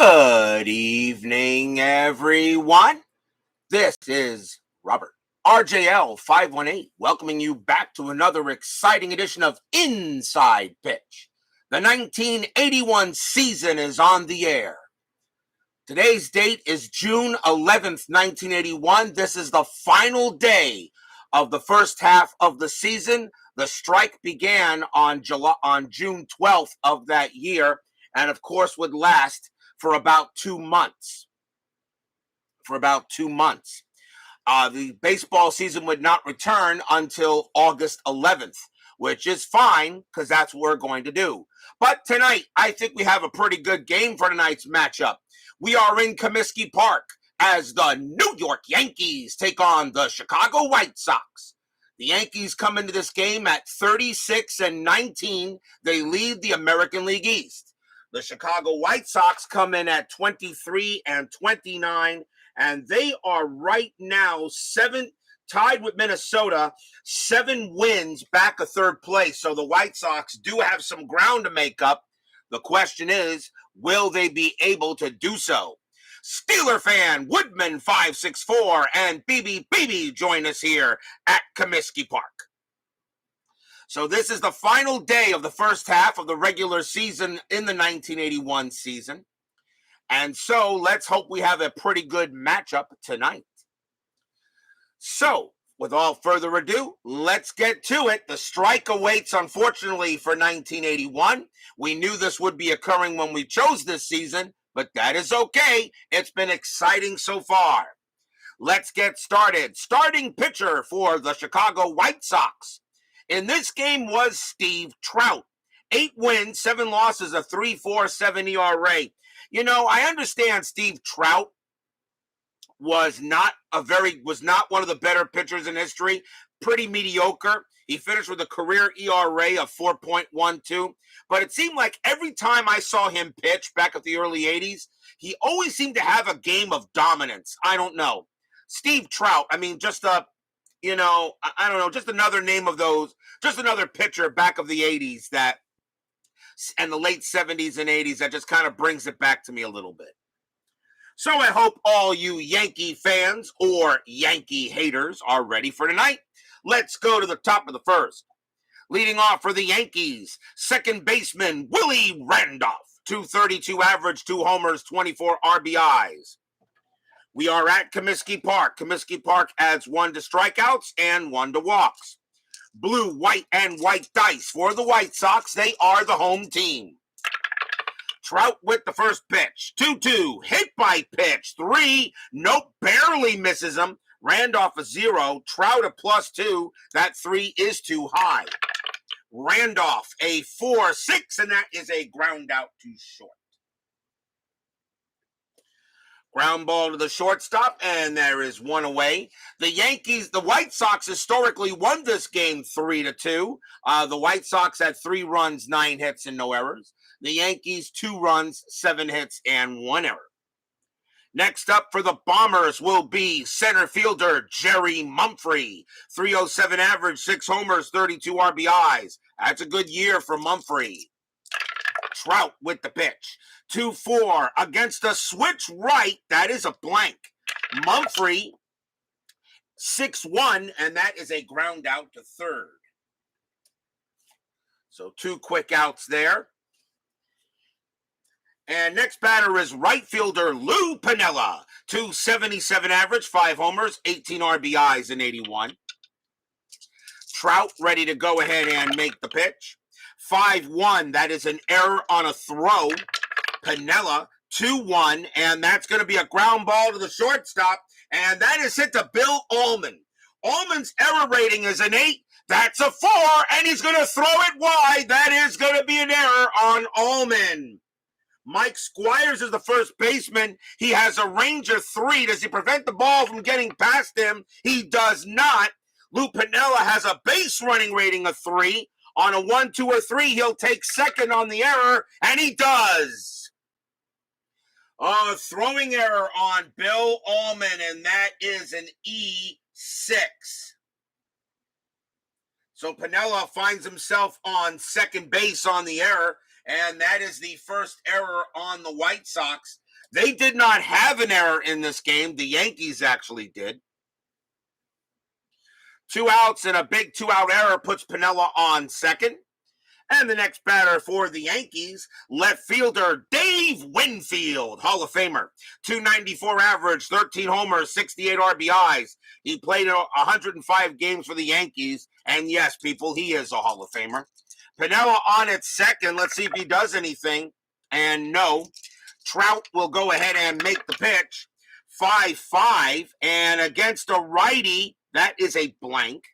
Good evening, everyone. This is Robert, RJL 518, welcoming you back to another exciting edition of Inside Pitch. The 1981 season is on the air. Today's date is June 11th, 1981. This is the final day of the first half of the season. The strike began on June 12th of that year, and of course would last for about 2 months. The baseball season would not return until August 11th, which is fine because that's what we're going to do. But tonight, I think we have a pretty good game for tonight's matchup. We are in Comiskey Park as the New York Yankees take on the Chicago White Sox. The Yankees come into this game at 36-19. They lead the American League East. The Chicago White Sox come in at 23-29, and they are right now tied with Minnesota, 7 wins back of third place. So the White Sox do have some ground to make up. The question is, will they be able to do so? Steeler fan Woodman 564 and BB join us here at Comiskey Park. So this is the final day of the first half of the regular season in the 1981 season. And so let's hope we have a pretty good matchup tonight. So without further ado, let's get to it. The strike awaits, unfortunately, for 1981. We knew this would be occurring when we chose this season, but that is okay. It's been exciting so far. Let's get started. Starting pitcher for the Chicago White Sox in this game was Steve Trout. 8 wins, 7 losses, a 3.47 ERA. You know, I understand Steve Trout was not one of the better pitchers in history. Pretty mediocre. He finished with a career ERA of 4.12. But it seemed like every time I saw him pitch back at the early 80s, he always seemed to have a game of dominance. I don't know. Steve Trout, I mean, just another name of those, just another pitcher back of the 80s and the late 70s and 80s that just kind of brings it back to me a little bit. So I hope all you Yankee fans or Yankee haters are ready for tonight. Let's go to the top of the first. Leading off for the Yankees, second baseman Willie Randolph, 232 average, 2 homers, 24 RBIs. We are at Comiskey Park. Comiskey Park adds 1 to strikeouts and 1 to walks. Blue, white, and white dice for the White Sox. They are the home team. Trout with the first pitch. 2-2. Hit by pitch. 3. Nope. Barely misses him. Randolph a 0. Trout a +2. That 3 is too high. Randolph a 4-6, and that is a ground out to short. Ground ball to the shortstop, and there is 1 away. The White Sox historically won this game 3-2. The White Sox had 3 runs, 9 hits, and no errors. The Yankees, 2 runs, 7 hits, and 1 error. Next up for the Bombers will be center fielder Jerry Mumphrey. 307 average, 6 homers, 32 RBIs. That's a good year for Mumphrey. Trout with the pitch. 2-4 against a switch right. That is a blank. Mumphrey, 6-1, and that is a ground out to third. So 2 quick outs there. And next batter is right fielder Lou Piniella. 277 average, 5 homers, 18 RBIs in 81. Trout ready to go ahead and make the pitch. 5-1, that is an error on a throw. Piniella, 2-1, and that's going to be a ground ball to the shortstop, and that is hit to Bill Allman. Allman's error rating is an 8. That's a 4, and he's going to throw it wide. That is going to be an error on Allman. Mike Squires is the first baseman. He has a range of 3. Does he prevent the ball from getting past him? He does not. Lou Piniella has a base running rating of 3. On a 1, 2, or 3, he'll take second on the error, and he does. Throwing error on Bill Allman, and that is an E6. So Piniella finds himself on second base on the error, and that is the first error on the White Sox. They did not have an error in this game. The Yankees actually did. 2 outs and a big 2-out error puts Piniella on second. And the next batter for the Yankees, left fielder Dave Winfield, Hall of Famer. 294 average, 13 homers, 68 RBIs. He played 105 games for the Yankees. And yes, people, he is a Hall of Famer. Piniella on at second. Let's see if he does anything. And no. Trout will go ahead and make the pitch. 5-5. And against a righty, that is a blank.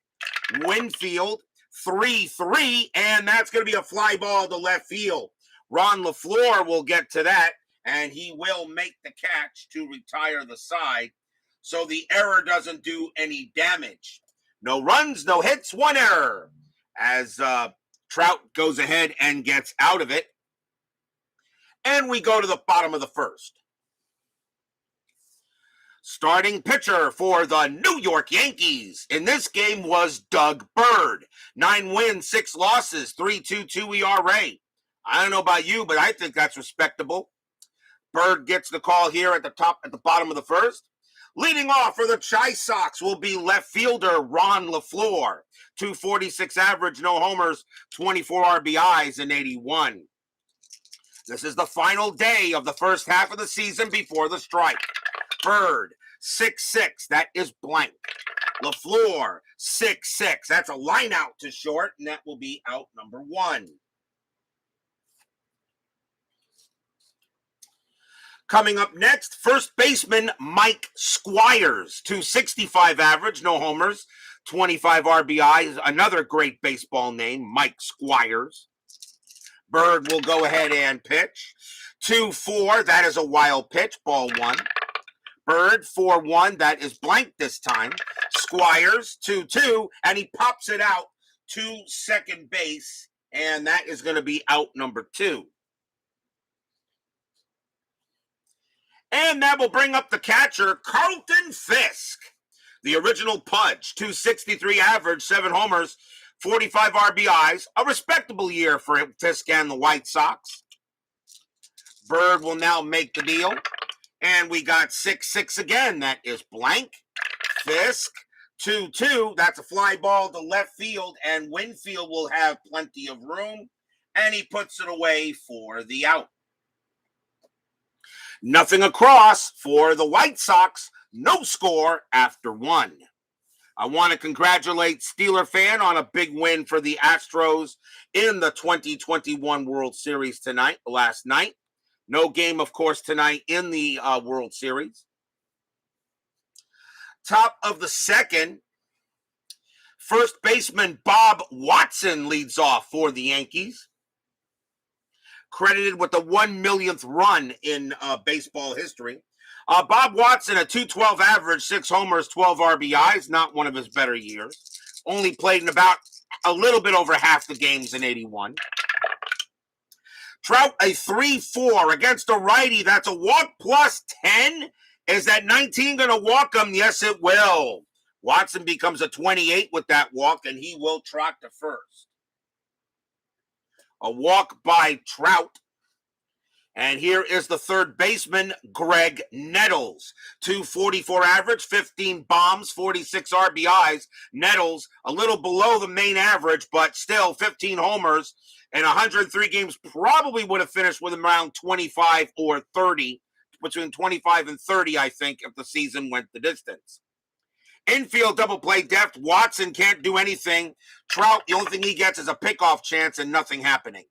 Winfield. 3-3, and that's going to be a fly ball to left field. Ron LaFleur will get to that, and he will make the catch to retire the side, so the error doesn't do any damage. No runs, no hits, 1 error, as Trout goes ahead and gets out of it. And we go to the bottom of the first. Starting pitcher for the New York Yankees in this game was Doug Bird. 9 wins, 6 losses, 3.22 ERA. I don't know about you, but I think that's respectable. Bird gets the call here at the bottom of the first. Leading off for the Chi Sox will be left fielder Ron LaFleur. 246 average, no homers, 24 RBIs in 81. This is the final day of the first half of the season before the strike. Bird, 6-6, that is blank. LaFleur, 6-6, that's a line out to short, and that will be out number 1. Coming up next, first baseman Mike Squires, 265 average, no homers, 25 RBIs, another great baseball name, Mike Squires. Bird will go ahead and pitch. 2-4, that is a wild pitch, ball 1. Bird, 4-1, that is blank this time. Squires, 2-2, and he pops it out to second base, and that is going to be out number 2. And that will bring up the catcher, Carlton Fisk. The original Pudge, 263 average, 7 homers, 45 RBIs. A respectable year for Fisk and the White Sox. Bird will now make the deal. And we got 6-6 again. That is blank. Fisk, 2-2. That's a fly ball to left field, and Winfield will have plenty of room, and he puts it away for the out. Nothing across for the White Sox. No score after 1. I want to congratulate Steeler fan on a big win for the Astros in the 2021 World Series last night. No game, of course, tonight in the World Series. Top of the second, first baseman Bob Watson leads off for the Yankees. Credited with the 1 millionth run in baseball history. Bob Watson, a 212 average, 6 homers, 12 RBIs, not one of his better years. Only played in about a little bit over half the games in 81. Trout, a 3-4 against a righty. That's a walk plus 10. Is that 19 going to walk him? Yes, it will. Watson becomes a 28 with that walk, and he will trot to first. A walk by Trout. And here is the third baseman, Greg Nettles. 244 average, 15 bombs, 46 RBIs. Nettles, a little below the main average, but still 15 homers. And 103 games, probably would have finished with around 25 or 30. Between 25 and 30, I think, if the season went the distance. Infield double play depth. Watson can't do anything. Trout, the only thing he gets is a pickoff chance and nothing happening.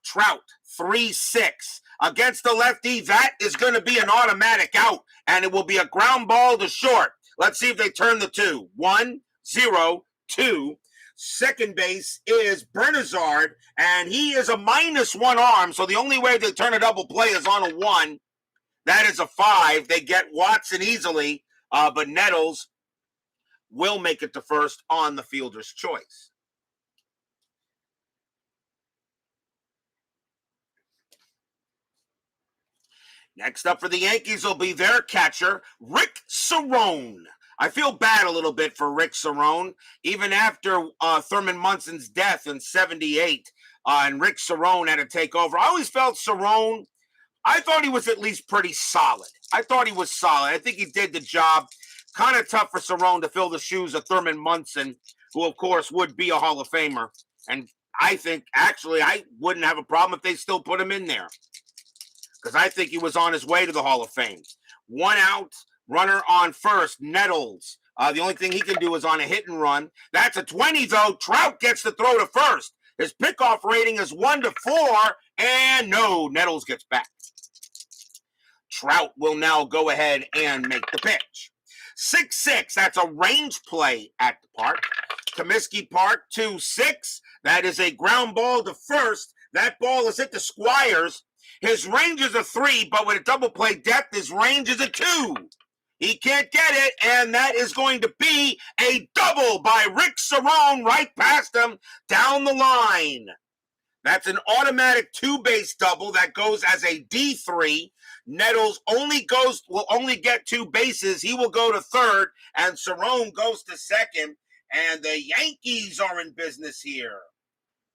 Trout, 3-6. Against the lefty, that is going to be an automatic out, and it will be a ground ball to short. Let's see if they turn the 2. 1-0-2. Second base is Bernazzard, and he is a -1 arm, so the only way they turn a double play is on a 1. That is a 5. They get Watson easily, but Nettles will make it to first on the fielder's choice. Next up for the Yankees will be their catcher, Rick Sarone. I feel bad a little bit for Rick Sarone. Even after Thurman Munson's death in 78, and Rick Sarone had to take over. I always felt Sarone I thought he was at least pretty solid. I thought he was solid. I think he did the job. Kind of tough for Sarone to fill the shoes of Thurman Munson, who, of course, would be a Hall of Famer. And I think, actually, I wouldn't have a problem if they still put him in there, because I think he was on his way to the Hall of Fame. 1 out, runner on first, Nettles. The only thing he can do is on a hit and run. That's a 20, though. Trout gets the throw to first. His pickoff rating is 1-4, and no, Nettles gets back. Trout will now go ahead and make the pitch. 6-6, that's a range play at the park. Comiskey Park, 2-6. That is a ground ball to first. That ball is hit to Squires. His range is a 3, but with a double play depth, his range is a 2. He can't get it, and that is going to be a double by Rick Sarone right past him down the line. That's an automatic 2-base double that goes as a D3. Nettles will only get 2 bases. He will go to third, and Sarone goes to second. And the Yankees are in business here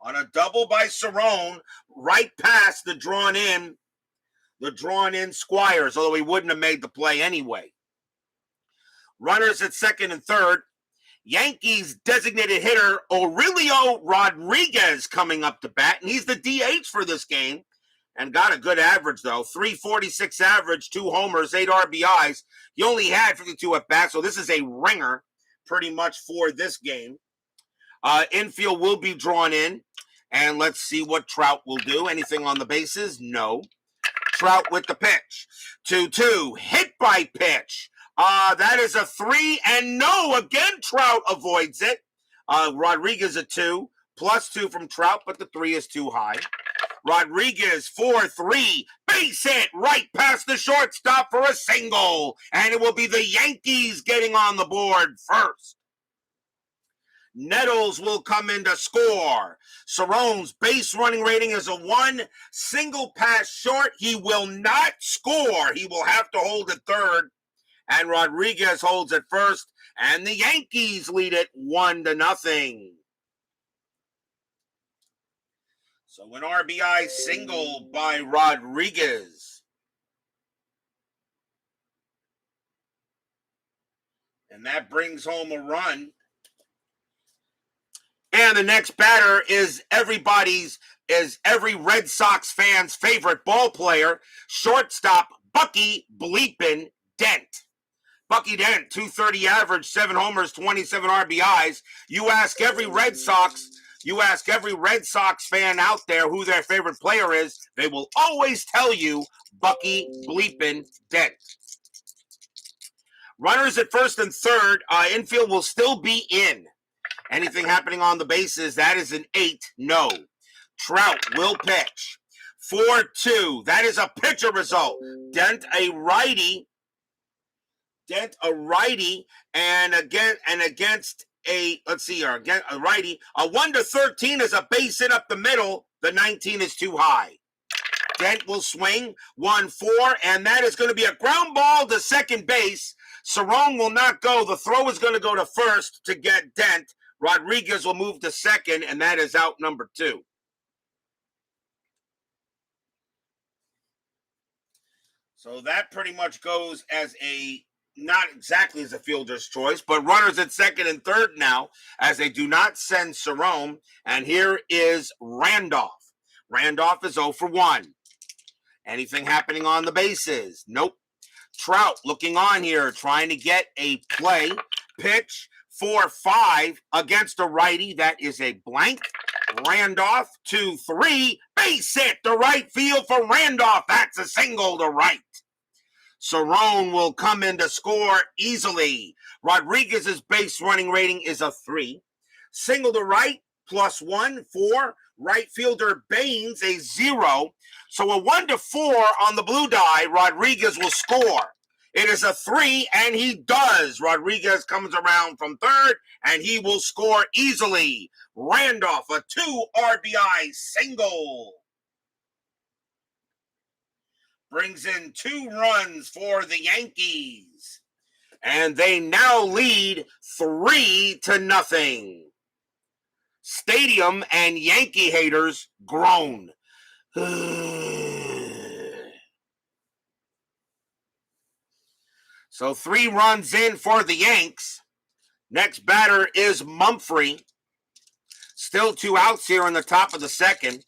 on a double by Sarone right past the drawn in Squires, although he wouldn't have made the play anyway. Runners at second and third. Yankees designated hitter Aurelio Rodriguez coming up to bat, and he's the DH for this game, and got a good average, though. 346 average, 2 homers, 8 RBIs. He only had 52 at bat, so this is a ringer pretty much for this game. Infield will be drawn in, and let's see what Trout will do. Anything on the bases? No. Trout with the pitch. 2-2, hit by pitch. That is a 3, and no, again, Trout avoids it. Rodriguez a 2, +2 from Trout, but the 3 is too high. Rodriguez 4-3, base hit right past the shortstop for a single, and it will be the Yankees getting on the board first. Nettles will come in to score. Sarone's base running rating is a 1, single pass short. He will not score. He will have to hold at third, and Rodriguez holds at first, and the Yankees lead it 1-0. So an RBI single by Rodriguez. And that brings home a run. And the next batter is every Red Sox fan's favorite ball player, shortstop Bucky Bleepin' Dent. Bucky Dent, 230 average, 7 homers, 27 RBIs. You ask every Red Sox fan out there who their favorite player is, they will always tell you Bucky Bleepin' Dent. Runners at first and third. Infield will still be in. Anything happening on the bases, that is an 8. No. Trout will pitch. 4-2. That is a pitcher result. Dent a righty, and against a righty. A 1-13 is a base hit up the middle. The 19 is too high. Dent will swing 1-4, and that is going to be a ground ball to second base. Sarone will not go. The throw is going to go to first to get Dent. Rodriguez will move to second, and that is out number 2. So that pretty much goes as not exactly as a fielder's choice, but runners at second and third now, as they do not send Sarone. And here is Randolph. Randolph is 0 for 1. Anything happening on the bases? Nope. Trout looking on here, trying to get a play. Pitch 4-5 against a righty. That is a blank. Randolph 2-3. Base hit to right field for Randolph. That's a single to right. Sarone will come in to score easily. Rodriguez's base running rating is a 3. Single to right, +1 for right fielder Baines, a 0. So a 1-4 on the blue die, Rodriguez will score. It is a 3, and he does. Rodriguez comes around from third, and he will score easily. Randolph, a 2 RBI single. Brings in 2 runs for the Yankees. And they now lead 3-0. Stadium and Yankee haters groan. So 3 runs in for the Yanks. Next batter is Mumphrey. Still 2 outs here in the top of the second.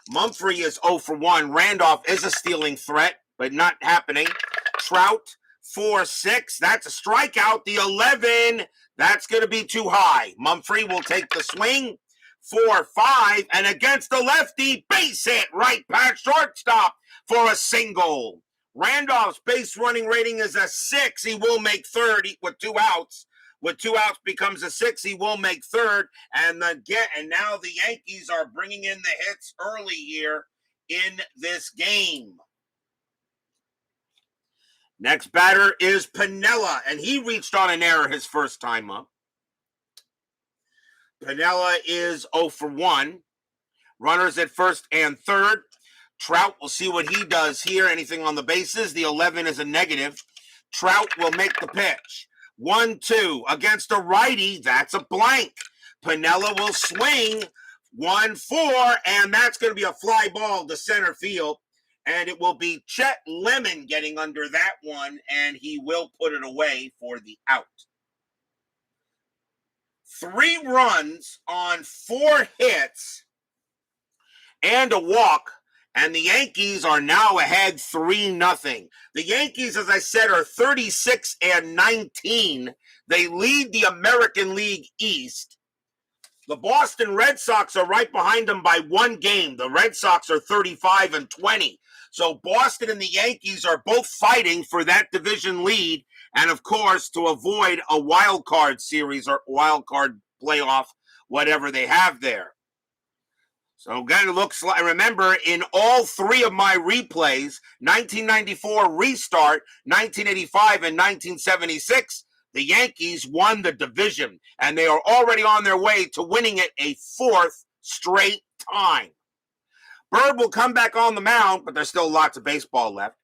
Mumphrey is 0 for 1. Randolph is a stealing threat, but not happening. Trout, 4-6. That's a strikeout. The 11, that's going to be too high. Mumphrey will take the swing. 4-5. And against the lefty, base hit right past shortstop for a single. Randolph's base running rating is a 6. He will make third with 2 outs. With 2 outs becomes a 6. He will make third. And now the Yankees are bringing in the hits early here in this game. Next batter is Piniella, and he reached on an error his first time up. Piniella is 0 for 1. Runners at first and third. Trout, will see what he does here. Anything on the bases. The 11 is a negative. Trout will make the pitch. 1-2 against a righty. That's a blank. Piniella will swing. 1-4, and that's going to be a fly ball to center field. And it will be Chet Lemon getting under that one, and he will put it away for the out. 3 runs on 4 hits and a walk, and the Yankees are now ahead 3-0. The Yankees, as I said, are 36-19. They lead the American League East. The Boston Red Sox are right behind them by 1 game. The Red Sox are 35-20. So Boston and the Yankees are both fighting for that division lead, and of course, to avoid a wild card series or wild card playoff, whatever they have there. So again, it looks like, remember, in all 3 of my replays, 1994 restart, 1985, and 1976, the Yankees won the division, and they are already on their way to winning it a 4th straight time. Bird will come back on the mound, but there's still lots of baseball left.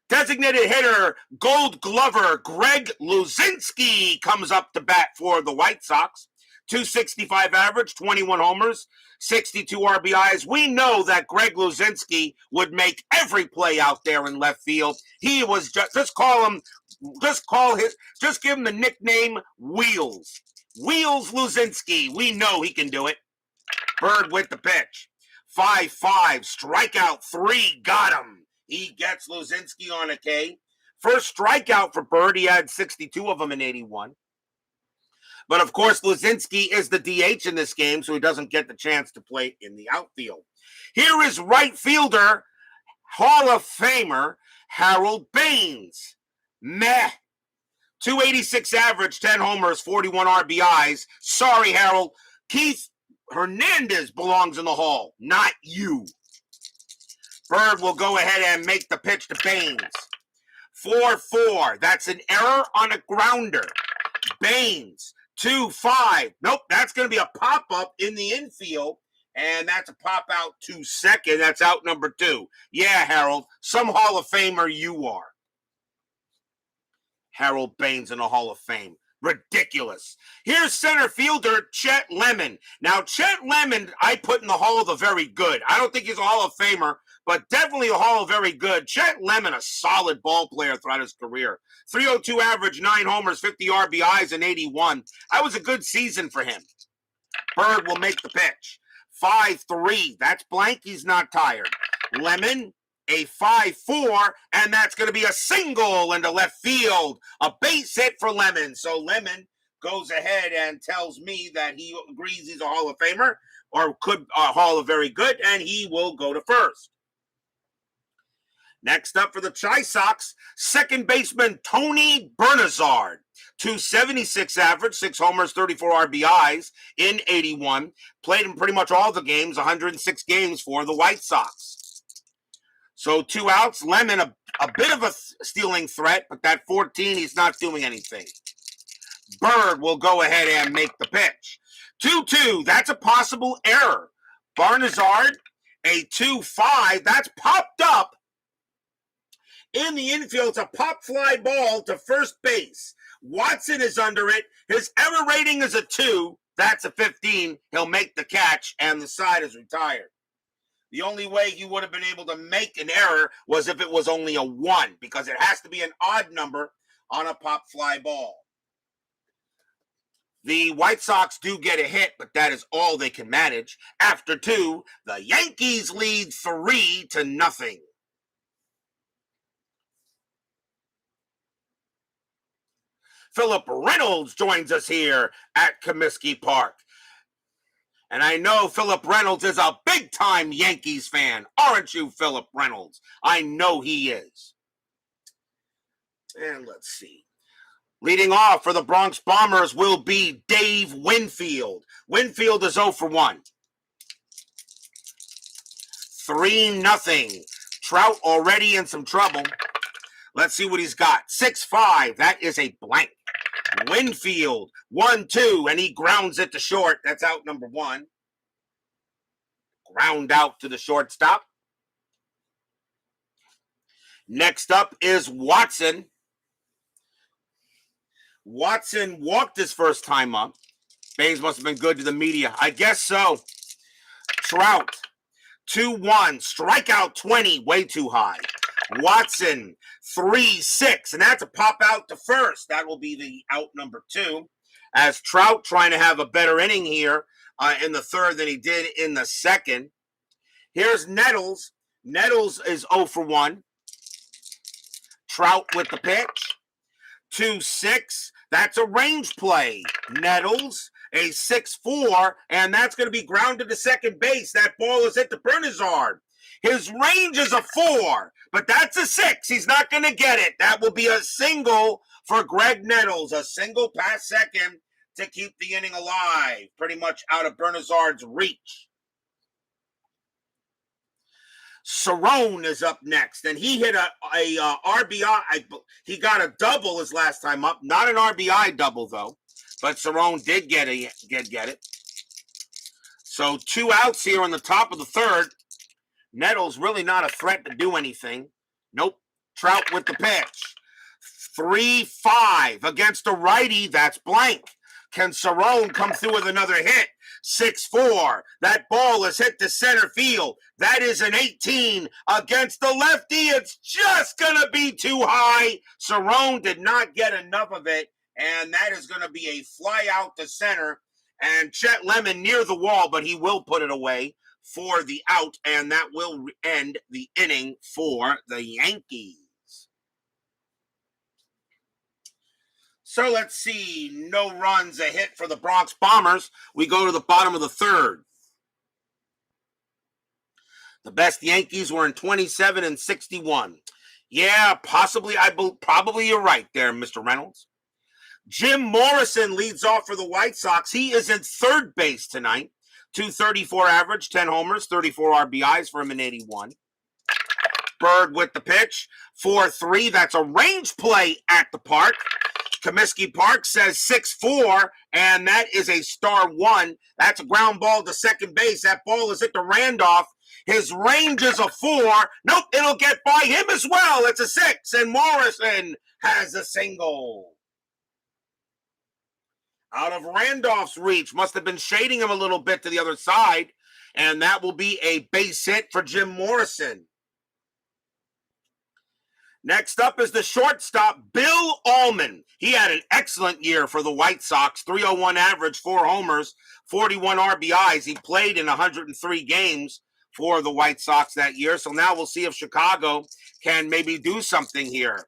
Designated hitter, Gold Glover, Greg Luzinski comes up to bat for the White Sox. 265 average, 21 homers, 62 RBIs. We know that Greg Luzinski would make every play out there in left field. He was just give him the nickname Wheels. Wheels Luzinski. We know he can do it. Bird with the pitch. 5-5, strikeout 3, got him. He gets Luzinski on a K. First strikeout for Bird. He had 62 of them in 81. But, of course, Luzinski is the DH in this game, so he doesn't get the chance to play in the outfield. Here is right fielder, Hall of Famer, Harold Baines. Meh. 286 average, 10 homers, 41 RBIs. Sorry, Harold. Keith Hernandez belongs in the Hall, not you. Bird will go ahead and make the pitch to Baines. 4-4. That's an error on a grounder. Baines. 2-5. Nope, that's going to be a pop-up in the infield, and that's a pop-out to second. That's out number 2. Yeah, Harold, some Hall of Famer you are. Harold Baines in the Hall of Fame. Ridiculous. Here's center fielder Chet Lemon. Now, Chet Lemon, I put in the Hall of the Very Good. I don't think he's a Hall of Famer, but definitely a Hall of Very Good. Chet Lemon, a solid ball player throughout his career. 302 average, 9 homers, 50 RBIs, and 81. That was a good season for him. Bird will make the pitch. 5-3. That's blank. He's not tired. Lemon, a 5-4, and that's going to be a single into left field. A base hit for Lemon. So Lemon goes ahead and tells me that he agrees he's a Hall of Famer, or could a Hall of Very Good, and he will go to first. Next up for the Chi Sox, second baseman Tony Bernazzard. 276 average, 6 homers, 34 RBIs in 81. Played in pretty much all the games, 106 games for the White Sox. So 2 outs. Lemon, a bit of a stealing threat, but that 14, he's not doing anything. Bird will go ahead and make the pitch. 2-2, that's a possible error. Bernazzard, a 2-5, that's popped up in the infield. It's a pop fly ball to first base. Watson is under it. His error rating is a 2. That's a 15. He'll make the catch, and the side is retired. The only way he would have been able to make an error was if it was only a 1, because it has to be an odd number on a pop fly ball. The White Sox do get a hit, but that is all they can manage. After 2, the Yankees lead 3-0. Philip Reynolds joins us here at Comiskey Park. And I know Philip Reynolds is a big-time Yankees fan. Aren't you, Philip Reynolds? I know he is. And let's see. Leading off for the Bronx Bombers will be Dave Winfield. Winfield is 0 for 1. 3-0. Trout already in some trouble. Let's see what he's got. 6-5. That is a blank. Winfield, 1-2, and he grounds it to short. That's out number 1. Ground out to the shortstop. Next up is Watson. Watson walked his first time up. Baines must have been good to the media. I guess so. Trout, 2-1. Strikeout 20, way too high. Watson, 3-6, and that's a pop out to first. That will be the out number 2. As Trout trying to have a better inning here in the third than he did in the second. Here's Nettles. Nettles is 0 for 1. Trout with the pitch. 2-6. That's a range play. Nettles, a 6-4, and that's going to be grounded to second base. That ball is hit to Bernazzard. His range is a 4, but that's a 6. He's not going to get it. That will be a single for Greg Nettles, a single past second to keep the inning alive, pretty much out of Bernazzard's reach. Sarone is up next, and he hit a RBI. He got a double his last time up. Not an RBI double, though, but Sarone did get it. So 2 outs here on the top of the third. Nettles really not a threat to do anything. Nope. Trout with the pitch. 3-5 against a righty. That's blank. Can Sarone come through with another hit? 6-4. That ball is hit to center field. That is an 18 against the lefty. It's just going to be too high. Sarone did not get enough of it, and that is going to be a fly out to center. And Chet Lemon near the wall, but he will put it away for the out, and that will end the inning for the Yankees. So let's see. No runs, a hit for the Bronx Bombers. We go to the bottom of the third. The best Yankees were in 27 and 61. Yeah, possibly. Probably you're right there, Mr. Reynolds. Jim Morrison leads off for the White Sox. He is in third base tonight. 234 average, 10 homers, 34 RBIs for him in 81. Bird with the pitch. 4-3. That's a range play at the park. Comiskey Park says 6-4, and that is a star 1. That's a ground ball to second base. That ball is hit to Randolph. His range is a 4. Nope, it'll get by him as well. It's a 6, and Morrison has a single. Out of Randolph's reach, must have been shading him a little bit to the other side, and that will be a base hit for Jim Morrison. Next up is the shortstop, Bill Allman. He had an excellent year for the White Sox, 301 average, 4 homers, 41 RBIs. He played in 103 games for the White Sox that year, so now we'll see if Chicago can maybe do something here.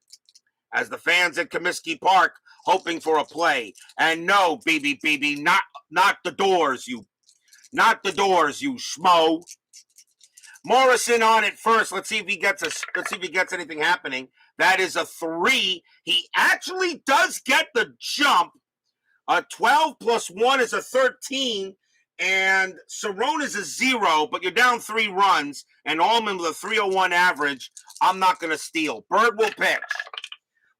As the fans at Comiskey Park hoping for a play. And no, BB, not the doors, you schmo. Morrison on it first. Let's see if he gets anything happening. That is a 3. He actually does get the jump. A 12 plus 1 is a 13. And Sarone is a 0, but you're down 3 runs. And Allman with a 301 average. I'm not going to steal. Bird will pitch.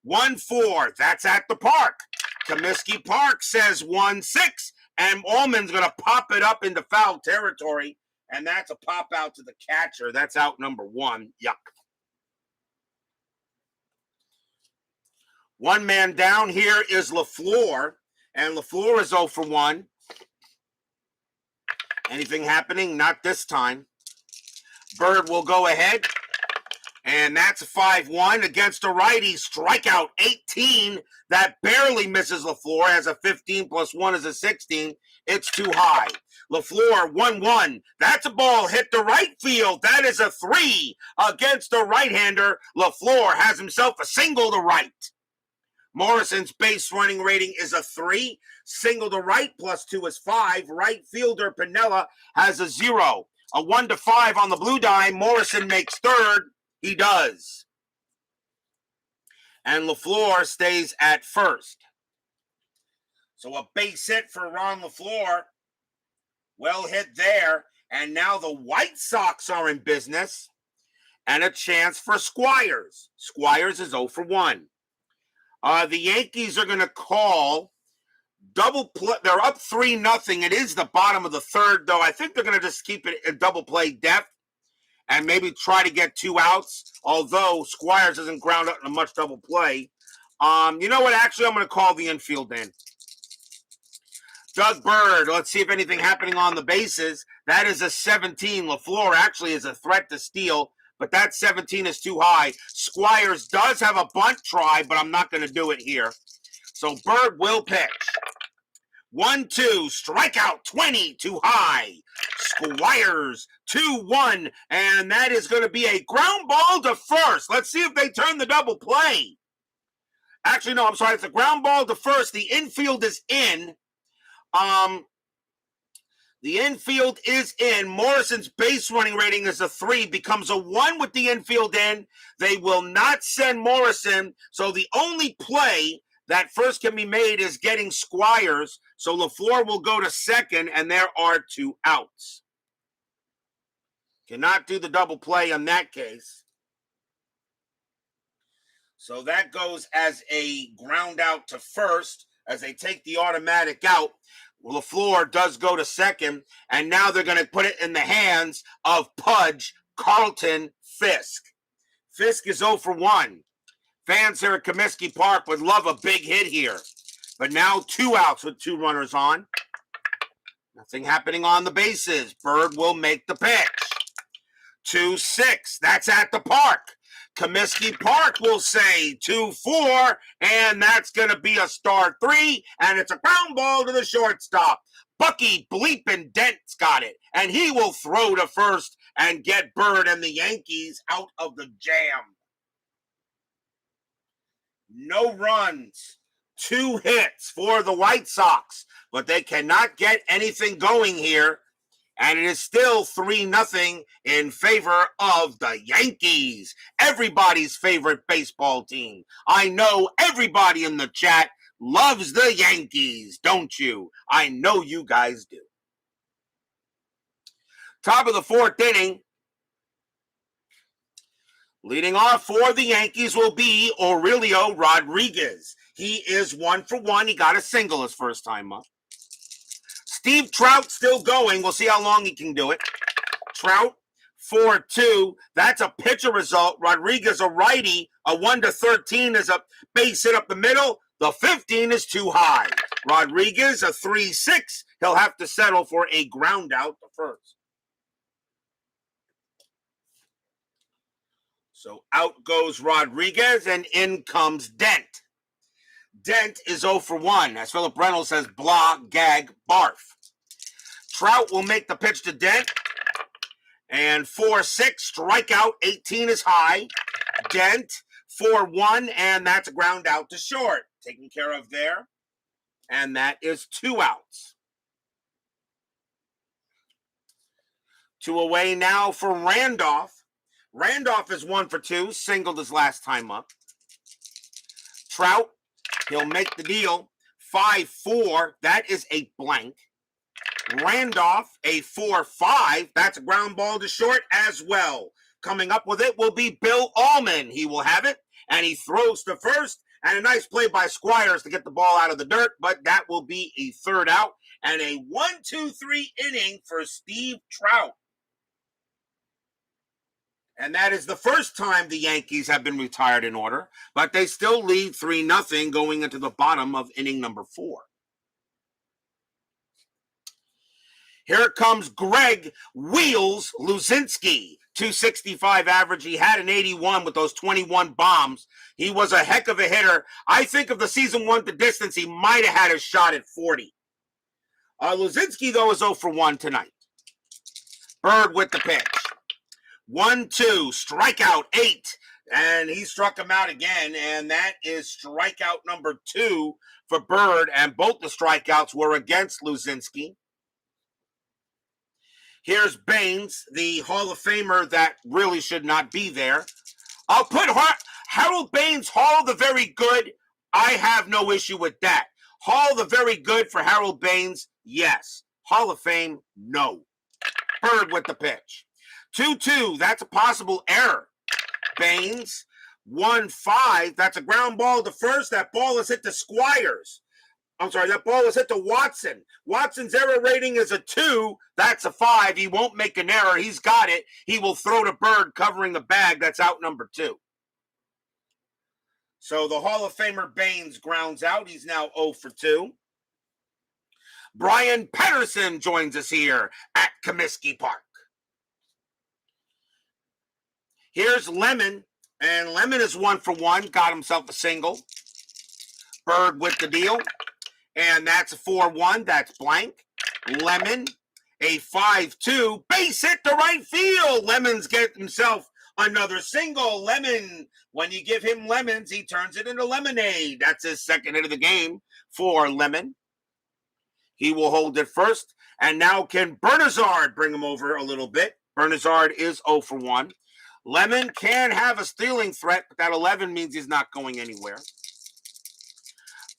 1-4. That's at the park. Comiskey Park says 1-6. And Allman's going to pop it up into foul territory. And that's a pop out to the catcher. That's out number 1. Yuck. 1 man down here is LaFleur. And LaFleur is 0 for 1. Anything happening? Not this time. Bird will go ahead. And that's a 5-1 against a righty. Strikeout 18. That barely misses LaFleur. Has a 15 plus 1 is a 16. It's too high. LaFleur 1-1. That's a ball hit to right field. That is a 3 against a right-hander. LaFleur has himself a single to right. Morrison's base running rating is a 3. Single to right plus 2 is 5. Right fielder Piniella has a 0. A 1-5 on the blue dime. Morrison makes third. He does. And LaFleur stays at first. So a base hit for Ron LaFleur. Well hit there. And now the White Sox are in business. And a chance for Squires. Squires is 0 for 1. The Yankees are going to call double play. They're up 3-0. It is the bottom of the third, though. I think they're going to just keep it in double play depth and maybe try to get 2 outs, although Squires doesn't ground up in much double play. You know what? Actually, I'm going to call the infield in. Doug Bird, let's see if anything happening on the bases. That is a 17. LaFleur actually is a threat to steal, but that 17 is too high. Squires does have a bunt try, but I'm not going to do it here. So Bird will pitch. 1-2, strikeout 20, too high. Squires 2-1, and that is going to be a ground ball to first. Let's see if they turn the double play. Actually, no, I'm sorry. It's a ground ball to first. The infield is in. The infield is in. Morrison's base running rating is a 3, becomes a 1 with the infield in. They will not send Morrison, so the only play that first can be made is getting Squires. So LaFleur will go to second, and there are 2 outs. Cannot do the double play in that case. So that goes as a ground out to first as they take the automatic out. LaFleur does go to second, and now they're going to put it in the hands of Pudge Carlton Fisk. Fisk is 0 for 1. Fans here at Comiskey Park would love a big hit here. But now 2 outs with 2 runners on. Nothing happening on the bases. Bird will make the pitch. 2-6. That's at the park. Comiskey Park will say 2-4, and that's going to be a star 3, and it's a ground ball to the shortstop. Bucky Bleepin' Dent's got it, and he will throw to first and get Bird and the Yankees out of the jam. No runs, 2 hits for the White Sox, but they cannot get anything going here. And it is still 3-0 in favor of the Yankees, everybody's favorite baseball team. I know everybody in the chat loves the Yankees, don't you? I know you guys do. Top of the 4th inning. Leading off for the Yankees will be Aurelio Rodriguez. He is 1 for 1. He got a single his first time up. Steve Trout still going. We'll see how long he can do it. Trout, 4-2. That's a pitcher result. Rodriguez, a righty. A 1-13 is a base hit up the middle. The 15 is too high. Rodriguez, a 3-6. He'll have to settle for a ground out to first. So out goes Rodriguez, and in comes Dent. Dent is 0 for 1. As Philip Reynolds says, blah, gag, barf. Trout will make the pitch to Dent. And 4-6, strikeout, 18 is high. Dent, 4-1, and that's a ground out to short. Taken care of there. And that is 2 outs. 2 away now for Randolph. Randolph is 1 for 2, singled his last time up. Trout, he'll make the deal. 5-4, that is a blank. Randolph, a 4-5, that's a ground ball to short as well. Coming up with it will be Bill Allman. He will have it, and he throws to first, and a nice play by Squires to get the ball out of the dirt, but that will be a 3rd out, and a 1-2-3 inning for Steve Trout. And that is the first time the Yankees have been retired in order, but they still lead 3-0 going into the bottom of inning number 4. Here comes Greg Wheels Luzinski. 265 average. He had an 81 with those 21 bombs. He was a heck of a hitter. I think if the season went the distance, he might have had a shot at 40. Luzinski, though, is 0 for 1 tonight. Bird with the pitch. 1-2, strikeout 8. And he struck him out again, and that is strikeout number 2 for Bird, and both the strikeouts were against Luzinski. Here's Baines, the Hall of Famer that really should not be there. I'll put Harold Baines, Hall the Very Good. I have no issue with that. Hall the Very Good for Harold Baines, yes. Hall of Fame, no. Bird with the pitch. 2-2, that's a possible error. Baines, 1-5, that's a ground ball to first. That ball is hit to Squires. I'm sorry, that ball is hit to Watson. Watson's error rating is a 2. That's a 5. He won't make an error. He's got it. He will throw to Bird covering the bag. That's out number 2. So the Hall of Famer Baines grounds out. He's now 0 for 2. Brian Patterson joins us here at Comiskey Park. Here's Lemon, and Lemon is 1 for 1. Got himself a single. Bird with the deal. And that's a 4-1. That's blank. Lemon, a 5-2. Base hit to right field. Lemon's getting himself another single. Lemon, when you give him lemons, he turns it into lemonade. That's his second hit of the game for Lemon. He will hold it first. And now can Bernazzard bring him over a little bit? Bernazzard is 0 for 1. Lemon can have a stealing threat, but that 11 means he's not going anywhere.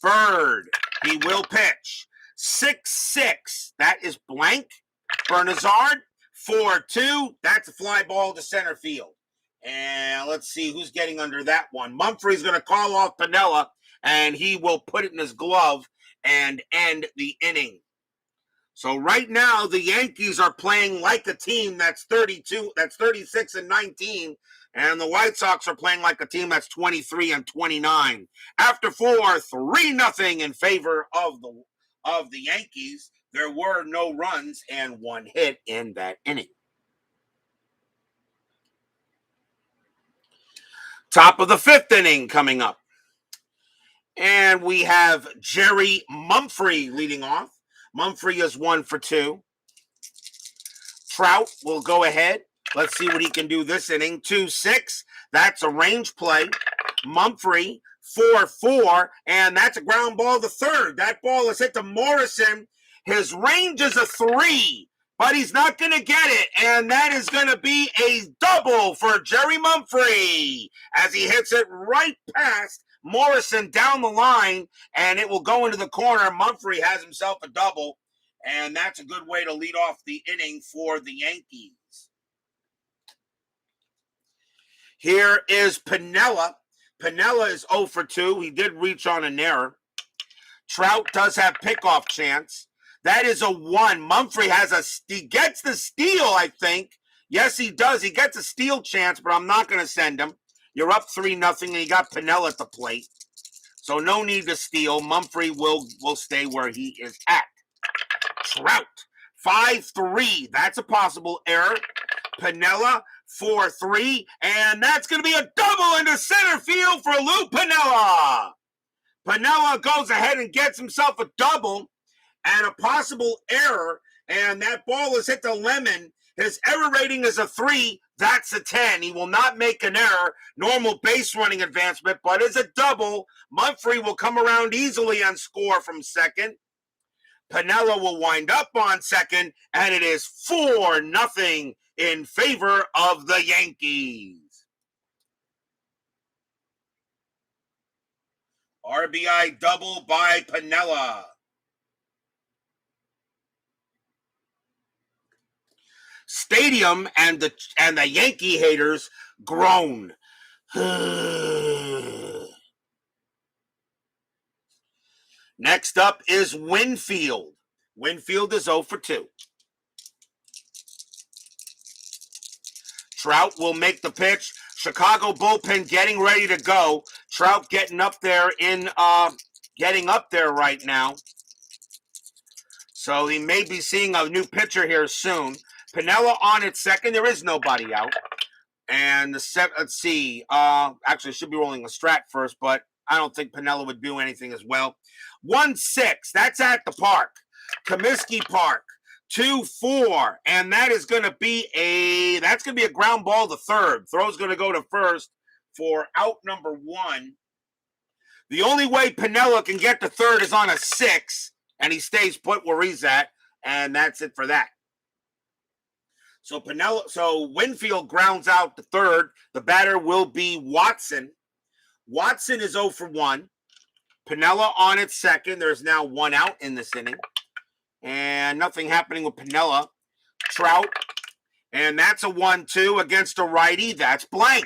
Bird, he will pitch. 6-6, that is blank. Bernazzard, 4-2, that's a fly ball to center field. And let's see who's getting under that one. Mumphrey's going to call off Piniella, and he will put it in his glove and end the inning. So right now, the Yankees are playing like a team that's 36-19, and the White Sox are playing like a team that's 23-29. After 4, 3-0 in favor of the Yankees. There were no runs and 1 hit in that inning. Top of the 5th inning coming up. And we have Jerry Mumphrey leading off. Mumphrey is 1 for 2. Trout will go ahead. Let's see what he can do this inning. 2-6. That's a range play. Mumphrey, 4-4. And that's a ground ball to third. That ball is hit to Morrison. His range is a 3, but he's not going to get it. And that is going to be a double for Jerry Mumphrey as he hits it right past Morrison down the line, and it will go into the corner. Mumphrey has himself a double, and that's a good way to lead off the inning for the Yankees. Here is Piniella. Piniella is 0 for 2. He did reach on an error. Trout does have pickoff chance. That is a 1. Mumphrey he gets the steal, I think. Yes, he does. He gets a steal chance, but I'm not going to send him. You're up 3-0, and you got Piniella at the plate. So no need to steal. Mumphrey will stay where he is at. Trout, 5-3. That's a possible error. Piniella, 4-3. And that's going to be a double into center field for Lou Piniella. Piniella goes ahead and gets himself a double and a possible error. And that ball is hit to Lemon. His error rating is a 3. That's a 10. He will not make an error. Normal base running advancement, but it's a double. Mumphrey will come around easily and score from second. Piniella will wind up on second, and it is 4-0 in favor of the Yankees. RBI double by Piniella. Stadium and the Yankee haters groan. Next up is Winfield. Winfield is 0 for 2. Trout will make the pitch. Chicago bullpen getting ready to go. Trout getting up there right now. So he may be seeing a new pitcher here soon. Piniella on at second. There is nobody out. And let's see. Actually, I should be rolling a strat first, but I don't think Piniella would do anything as well. 1-6. That's at the park. Comiskey Park. 2-4. And that is going to be a ground ball to third. Throw's going to go to first for out number 1. The only way Piniella can get to third is on a 6, and he stays put where he's at, and that's it for that. So Winfield grounds out to third. The batter will be Watson. Watson is 0 for 1. Piniella on at second. There's now 1 out in this inning. And nothing happening with Piniella. Trout. And that's a 1-2 against a righty. That's blank.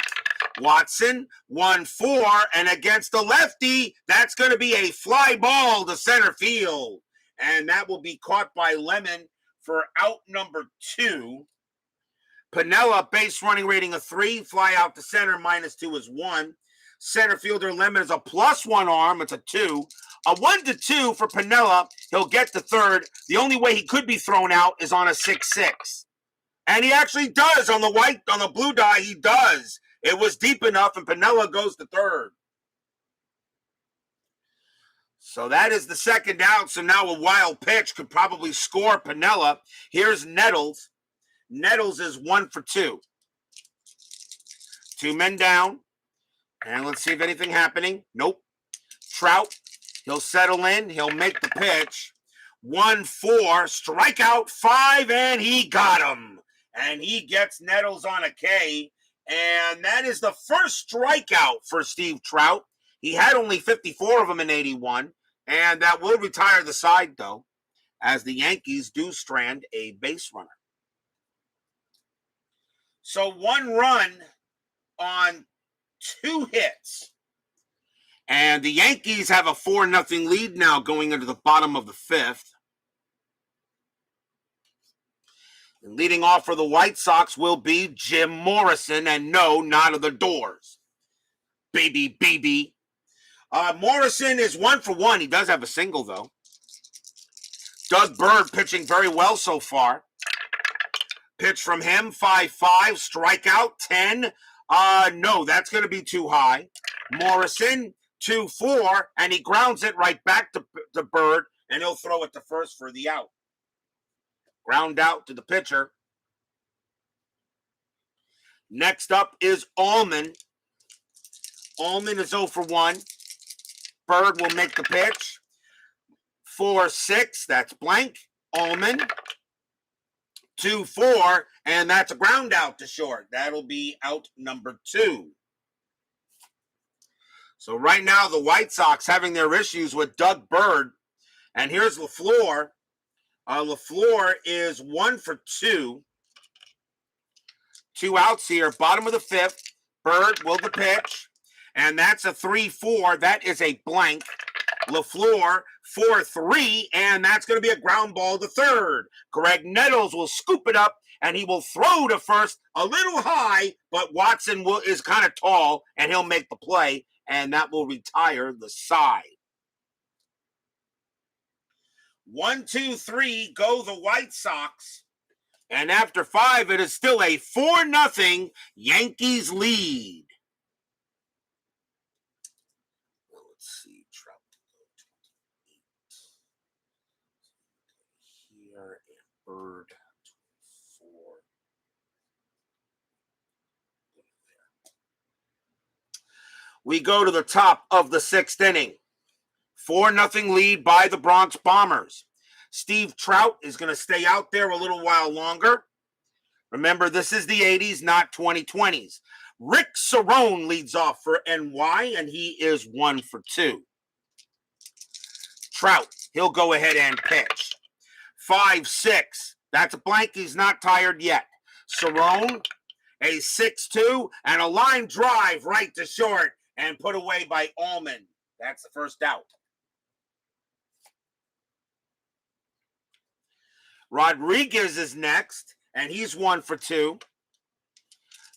Watson, 1-4. And against a lefty, that's going to be a fly ball to center field. And that will be caught by Lemon for out number 2. Piniella, base running rating of 3. Fly out to center, -2 is 1. Center fielder Lemon is a +1 arm. It's a 2. A 1-2 for Piniella. He'll get to third. The only way he could be thrown out is on a 6-6. And he actually does on the blue die. He does. It was deep enough, and Piniella goes to third. So that is the second out. So now a wild pitch could probably score Piniella. Here's Nettles. Nettles is 1 for 2. 2 men down. And let's see if anything happening. Nope. Trout, he'll settle in. He'll make the pitch. 1-4, strikeout 5, and he got him. And he gets Nettles on a K. And that is the first strikeout for Steve Trout. He had only 54 of them in 81. And that will retire the side, though, as the Yankees do strand a base runner. So 1 run on 2 hits. And the Yankees have a 4-0 lead now going into the bottom of the 5th. And leading off for the White Sox will be Jim Morrison. And no, not of the Doors. Baby. Morrison is 1 for 1. He does have a single, though. Doug Bird pitching very well so far. Pitch from him, 5-5, strikeout, 10. No, that's going to be too high. Morrison, 2-4, and he grounds it right back to Bird, and he'll throw it to first for the out. Ground out to the pitcher. Next up is Allman. Allman is 0 for 1. Bird will make the pitch. 4-6, that's blank. Allman. 2-4, and that's a ground out to short. That'll be out number 2. So right now, the White Sox having their issues with Doug Bird. And here's LaFleur. LaFleur is 1 for 2. 2 outs here, bottom of the 5th. Bird will the pitch. And that's a 3-4. That is a blank. LaFleur, 4-3, and that's going to be a ground ball to third. Greg Nettles will scoop it up, and he will throw to first a little high, but Watson is kind of tall, and he'll make the play, and that will retire the side. 1, 2, 3, go the White Sox. And after 5, it is still a 4-0 Yankees lead. Let's see, Trout here, and Bird 24. We go to the top of the 6th inning. 4-0 lead by the Bronx Bombers. Steve Trout is going to stay out there a little while longer. Remember, this is the 80s, not 2020s. Rick Sarone leads off for NY, and he is 1 for 2. Trout, he'll go ahead and pitch. 5-6. That's a blank. He's not tired yet. Sarone, a 6-2, and a line drive right to short and put away by Allman. That's the first out. Rodriguez is next, and he's 1 for 2.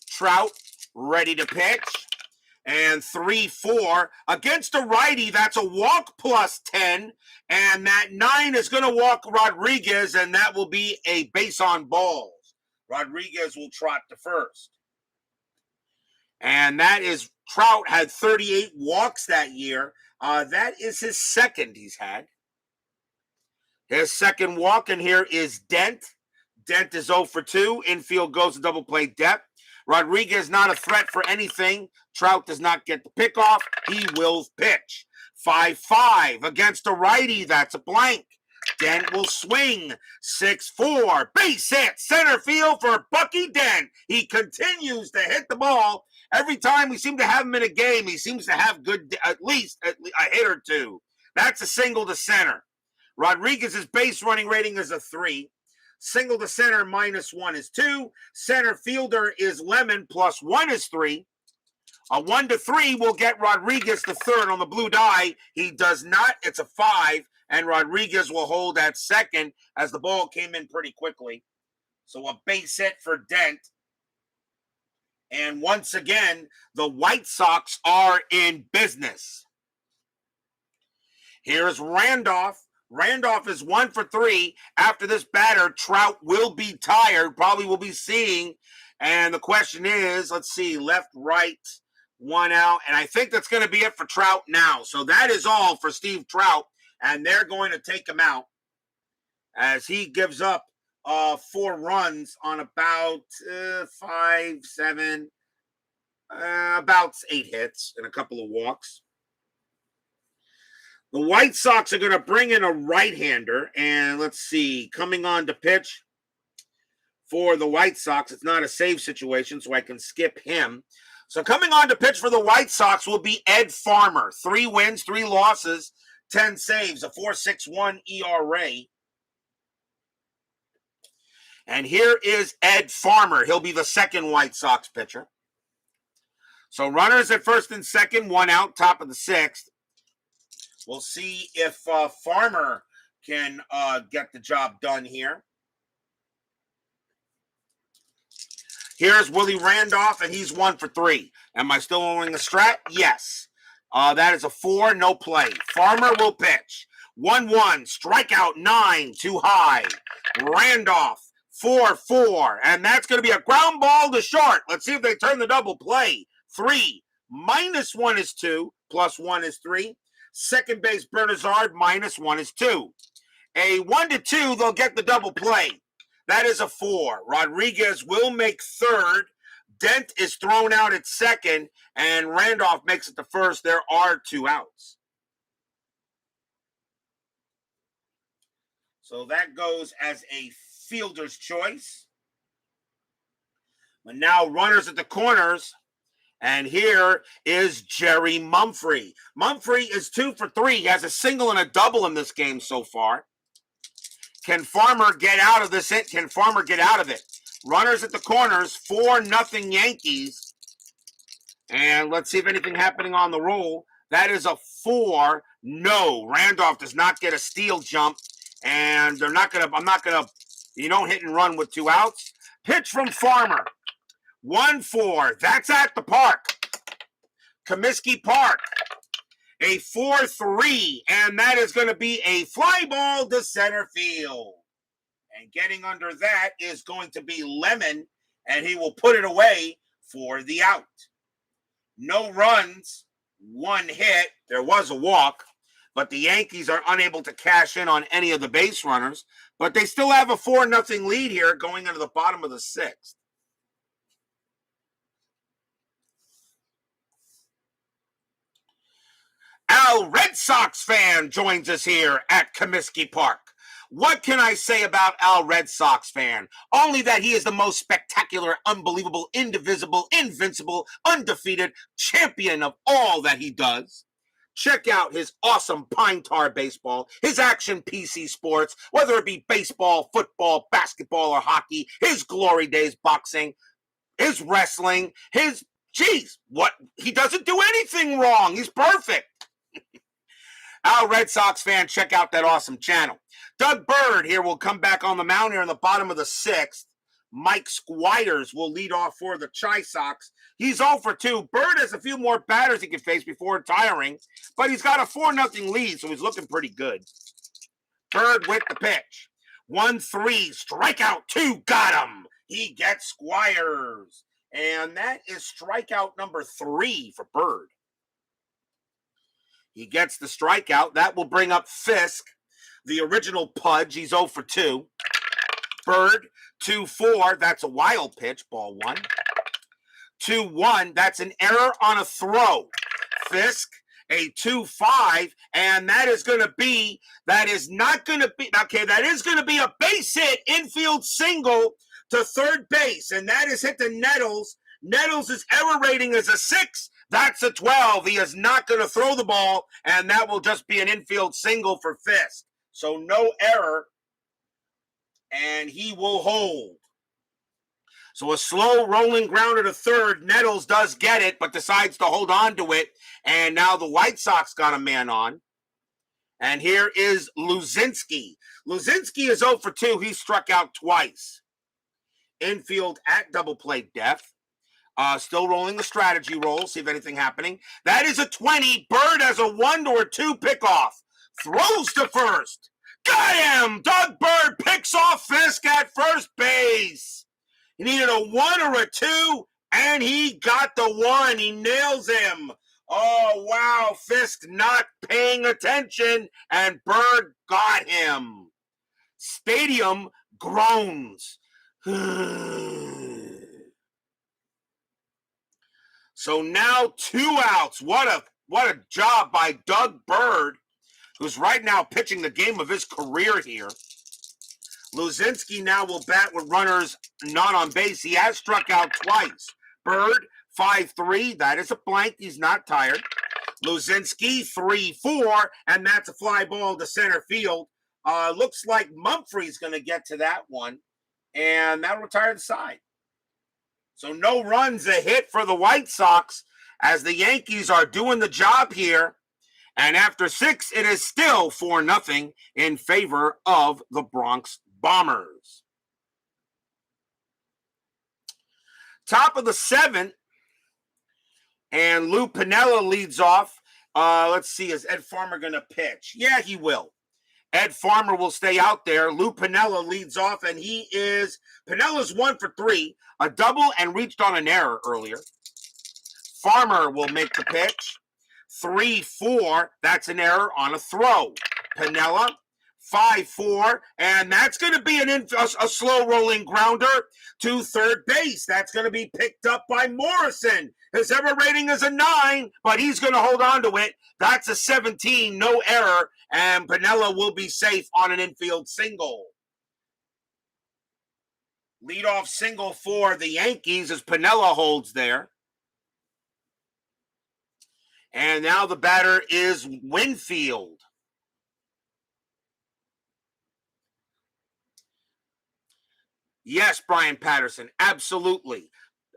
Trout ready to pitch, and 3-4 against a righty. That's a walk plus 10, and that 9 is going to walk Rodriguez, and that will be a base on balls. Rodriguez will trot to first. And that is Trout had 38 walks that year. That is his second he's had. His second walk, and here is Dent. Dent is 0 for 2. Infield goes to double play depth. Rodriguez not a threat for anything. Trout does not get the pickoff. He will pitch. 5-5 against a righty. That's a blank. Dent will swing. 6-4. Base hit. Center field for Bucky Dent. He continues to hit the ball. Every time we seem to have him in a game, he seems to have good, at least a hit or two. That's a single to center. Rodriguez's base running rating is a 3. Single to center -1 is 2. Center fielder is Lemon +1 is 3. A 1-3 will get Rodriguez to third on the blue die. He does not. It's a 5, and Rodriguez will hold at second as the ball came in pretty quickly. So a base hit for Dent. And once again, the White Sox are in business. Here's Randolph. Randolph is 1 for 3. After this batter, Trout will be tired, probably will be seeing. And the question is, let's see, left, right, 1 out. And I think that's going to be it for Trout now. So that is all for Steve Trout. And they're going to take him out as he gives up 4 runs on about 5, 7, about 8 hits and a couple of walks. The White Sox are going to bring in a right-hander, and let's see, coming on to pitch for the White Sox. It's not a save situation, so I can skip him. So coming on to pitch for the White Sox will be Ed Farmer. 3 wins, 3 losses, 10 saves, a 4.61 ERA. And here is Ed Farmer. He'll be the second White Sox pitcher. So runners at first and second, 1 out, top of the 6th. We'll see if Farmer can get the job done here. Here's Willie Randolph, and he's 1 for 3. Am I still owning the strat? Yes. That is a 4, no play. Farmer will pitch. 1-1, strikeout 9, too high. Randolph, 4-4, and that's going to be a ground ball to short. Let's see if they turn the double play. 3, -1 is 2, +1 is 3. Second base, Bernazzard, -1 is 2. A 1-2, they'll get the double play. That is a 4. Rodriguez will make third. Dent is thrown out at second, and Randolph makes it to first. There are 2 outs. So that goes as a fielder's choice. But now runners at the corners. And here is Jerry Mumphrey. Mumphrey is 2 for 3. He has a single and a double in this game so far. Can Farmer get out of this? Can Farmer get out of it? Runners at the corners, 4-0 Yankees. And let's see if anything happening on the roll. That is a 4. No, Randolph does not get a steal jump. And they're not going to, you don't hit and run with 2 outs. Pitch from Farmer. 1-4. That's at the park. Comiskey Park. A 4-3. And that is going to be a fly ball to center field. And getting under that is going to be Lemon. And he will put it away for the out. No runs. 1 hit. There was a walk. But the Yankees are unable to cash in on any of the base runners. But they still have a 4-0 lead here going into the bottom of the 6th. Al Red Sox fan joins us here at Comiskey Park. What can I say about Al Red Sox fan? Only that he is the most spectacular, unbelievable, indivisible, invincible, undefeated champion of all that he does. Check out his awesome Pine Tar baseball, his action PC sports, whether it be baseball, football, basketball, or hockey, his glory days boxing, his wrestling, he doesn't do anything wrong. He's perfect. Al Red Sox fan, check out that awesome channel. Doug Bird here will come back on the mound here in the bottom of the 6th. Mike Squires will lead off for the Chi Sox. He's 0 for 2. Bird has a few more batters he can face before retiring, but he's got a 4-0 lead, so he's looking pretty good. Bird with the pitch. 1-3, strikeout 2, got him. He gets Squires. And that is strikeout number 3 for Bird. He gets the strikeout. That will bring up Fisk, the original Pudge. He's 0 for 2. Bird, 2-4. That's a wild pitch, ball 1. 2-1. That's an error on a throw. Fisk, a 2-5. And that is going to be, that is going to be a base hit, infield single to third base. And that is hit to Nettles. Nettles' error rating is a 6. That's a 12. He is not going to throw the ball, and that will just be an infield single for Fisk. So no error, and he will hold. So a slow rolling grounder to third. Nettles does get it, but decides to hold on to it, and now the White Sox got a man on. And here is Luzinski. Luzinski is 0 for 2. He struck out twice. Infield at double play depth. Still rolling the strategy roll, see if anything happening. That is a 20. Bird has a 1 or 2 pickoff. Throws to first. Got him! Doug Bird picks off Fisk at first base. He needed a 1 or a 2, and he got the 1. He nails him. Oh, wow. Fisk not paying attention, and Bird got him. Stadium groans. So now 2 outs. What a job by Doug Bird, who's right now pitching the game of his career here. Luzinski now will bat with runners not on base. He has struck out twice. Bird, 5-3. That is a blank. He's not tired. Luzinski, 3-4. And that's a fly ball to center field. Looks like Mumphrey's going to get to that one. And that'll retire the side. So no runs, a hit for the White Sox as the Yankees are doing the job here. And after 6, it is still 4-0 in favor of the Bronx Bombers. Top of the 7th, and Lou Piniella leads off. Let's see, is Ed Farmer going to pitch? Yeah, he will. Ed Farmer will stay out there. Lou Piniella leads off, and Pinella's 1 for 3, a double and reached on an error earlier. Farmer will make the pitch. 3-4, that's an error on a throw. Piniella, 5-4, and that's going to be a slow rolling grounder to third base. That's going to be picked up by Morrison. His error rating is a 9, but he's going to hold on to it. That's a 17, no error, and Piniella will be safe on an infield single. Leadoff single for the Yankees as Piniella holds there. And now the batter is Winfield. Yes, Brian Patterson, absolutely.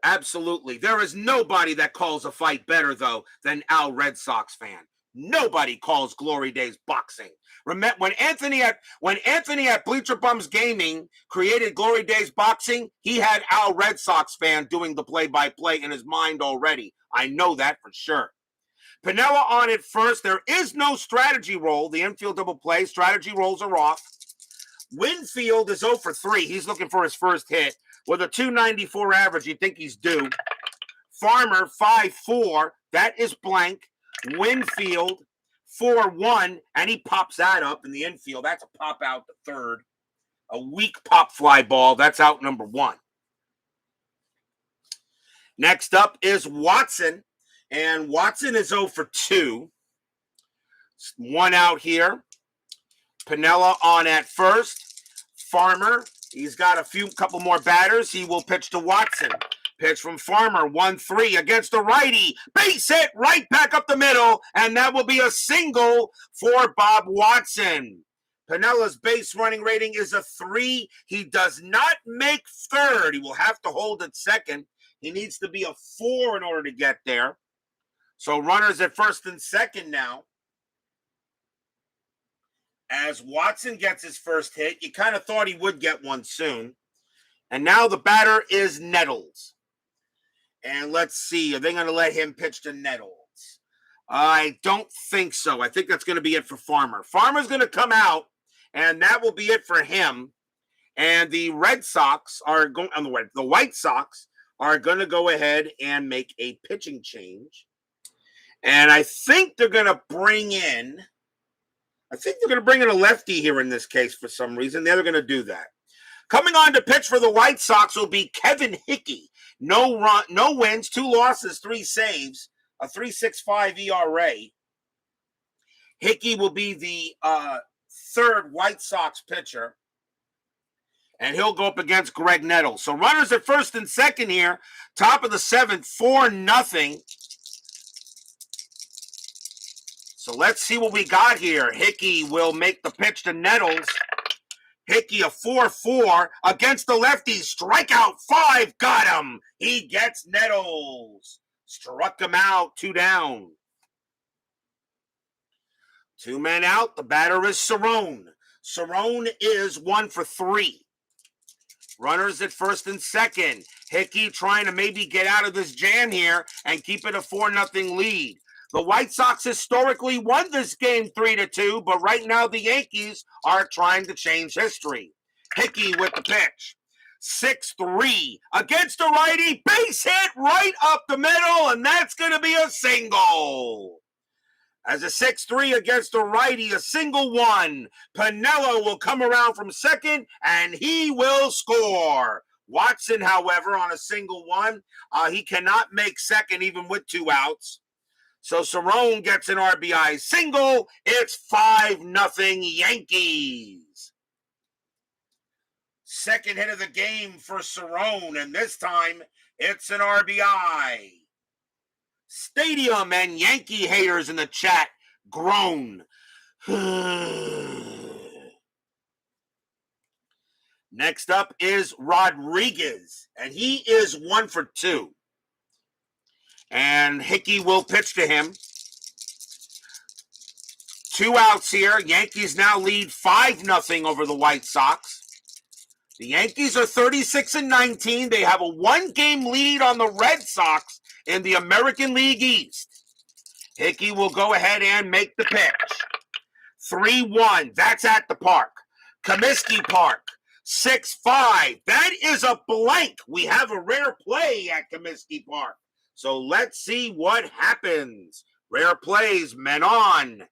Absolutely. There is nobody that calls a fight better, though, than Al Red Sox fan. Nobody calls Glory Days boxing. Remember when Anthony at Bleacher Bums Gaming created Glory Days boxing, he had Al Red Sox fan doing the play-by-play in his mind already. I know that for sure. Piniella on it first. There is no strategy roll. The infield double play. Strategy rolls are off. Winfield is 0 for 3. He's looking for his first hit. With a 294 average, you'd think he's due. Farmer, 5-4. That is blank. Winfield, 4-1. And he pops that up in the infield. That's a pop out to third. A weak pop fly ball. That's out number 1. Next up is Watson. And Watson is 0 for 2. 1 out here. Piniella on at first. Farmer, he's got couple more batters. He will pitch to Watson. Pitch from Farmer, 1-3 against the righty. Base hit right back up the middle, and that will be a single for Bob Watson. Pinella's base running rating is a 3. He does not make third. He will have to hold at second. He needs to be a 4 in order to get there. So runners at first and second now. As Watson gets his first hit, you kind of thought he would get one soon. And now the batter is Nettles. And let's see, are they going to let him pitch to Nettles? I don't think so. I think that's going to be it for Farmer. Farmer's going to come out, and that will be it for him. And the Red Sox are going on the way. The White Sox are going to go ahead and make a pitching change. And I think they're going to bring in a lefty here in this case for some reason. They're going to do that. Coming on to pitch for the White Sox will be Kevin Hickey. No wins, 2 losses, 3 saves, a 3.65 ERA. Hickey will be the third White Sox pitcher, and he'll go up against Greg Nettles. So runners at first and second here, top of the 7th, 4-0. So let's see what we got here. Hickey will make the pitch to Nettles. Hickey, a 4-4 against the lefty. Strikeout 5. Got him. He gets Nettles. Struck him out. 2 down. 2 men out. The batter is Sarone. Sarone is 1 for 3. Runners at first and second. Hickey trying to maybe get out of this jam here and keep it a 4-0 lead. The White Sox historically won this game 3-2, but right now the Yankees are trying to change history. Hickey with the pitch. 6-3 against a righty. Base hit right up the middle, and that's going to be a single. As a 6-3 against a righty, a single one. Piniella will come around from second, and he will score. Watson, however, on a single one, he cannot make second even with 2 outs. So Sarone gets an RBI single. It's 5-0 Yankees. Second hit of the game for Sarone, and this time it's an RBI. Stadium and Yankee haters in the chat groan. Next up is Rodriguez, and he is 1 for 2. And Hickey will pitch to him. 2 outs here. Yankees now lead 5-0 over the White Sox. The Yankees are 36-19. They have a 1-game lead on the Red Sox in the American League East. Hickey will go ahead and make the pitch. 3-1. That's at the park. Comiskey Park. 6-5. That is a blank. We have a rare play at Comiskey Park. So let's see what happens. Rare plays, men on.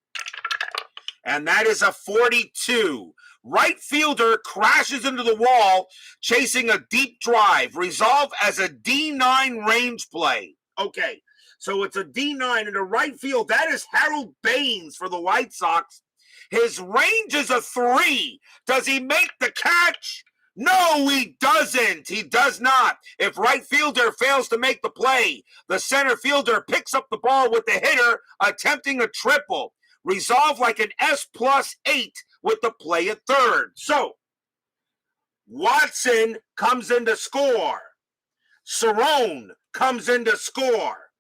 And that is a 42. Right fielder crashes into the wall, chasing a deep drive. Resolved as a D9 range play. Okay, so it's a D9 in the right field. That is Harold Baines for the White Sox. His range is a 3. Does he make the catch? No, he doesn't. He does not. If right fielder fails to make the play, the center fielder picks up the ball with the hitter, attempting a triple. Resolve like an S+8 with the play at third. So, Watson comes in to score. Sarone comes in to score.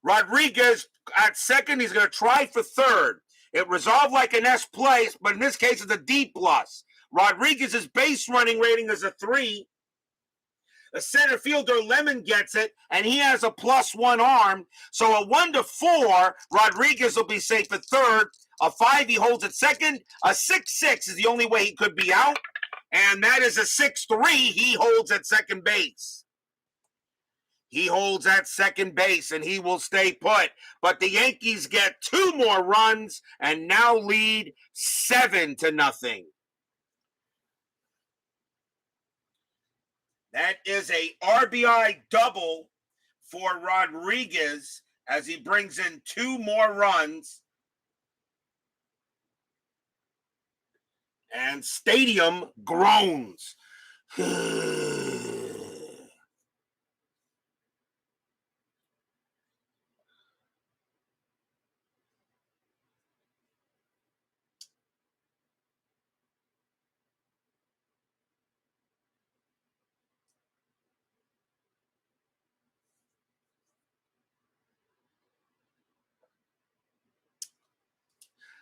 Rodriguez at second, he's going to try for third. It resolved like an S place, but in this case it's a D+. Rodriguez's base running rating is a 3. The center fielder, Lemon, gets it, and he has a +1 arm. So a 1-4, Rodriguez will be safe at third. A 5, he holds at second. A 6-6 is the only way he could be out. And that is a 6-3, he holds at second base. He holds at second base, and he will stay put. But the Yankees get 2 more runs and now lead 7-0. That is a RBI double for Rodriguez as he brings in 2 more runs. And Stadium groans.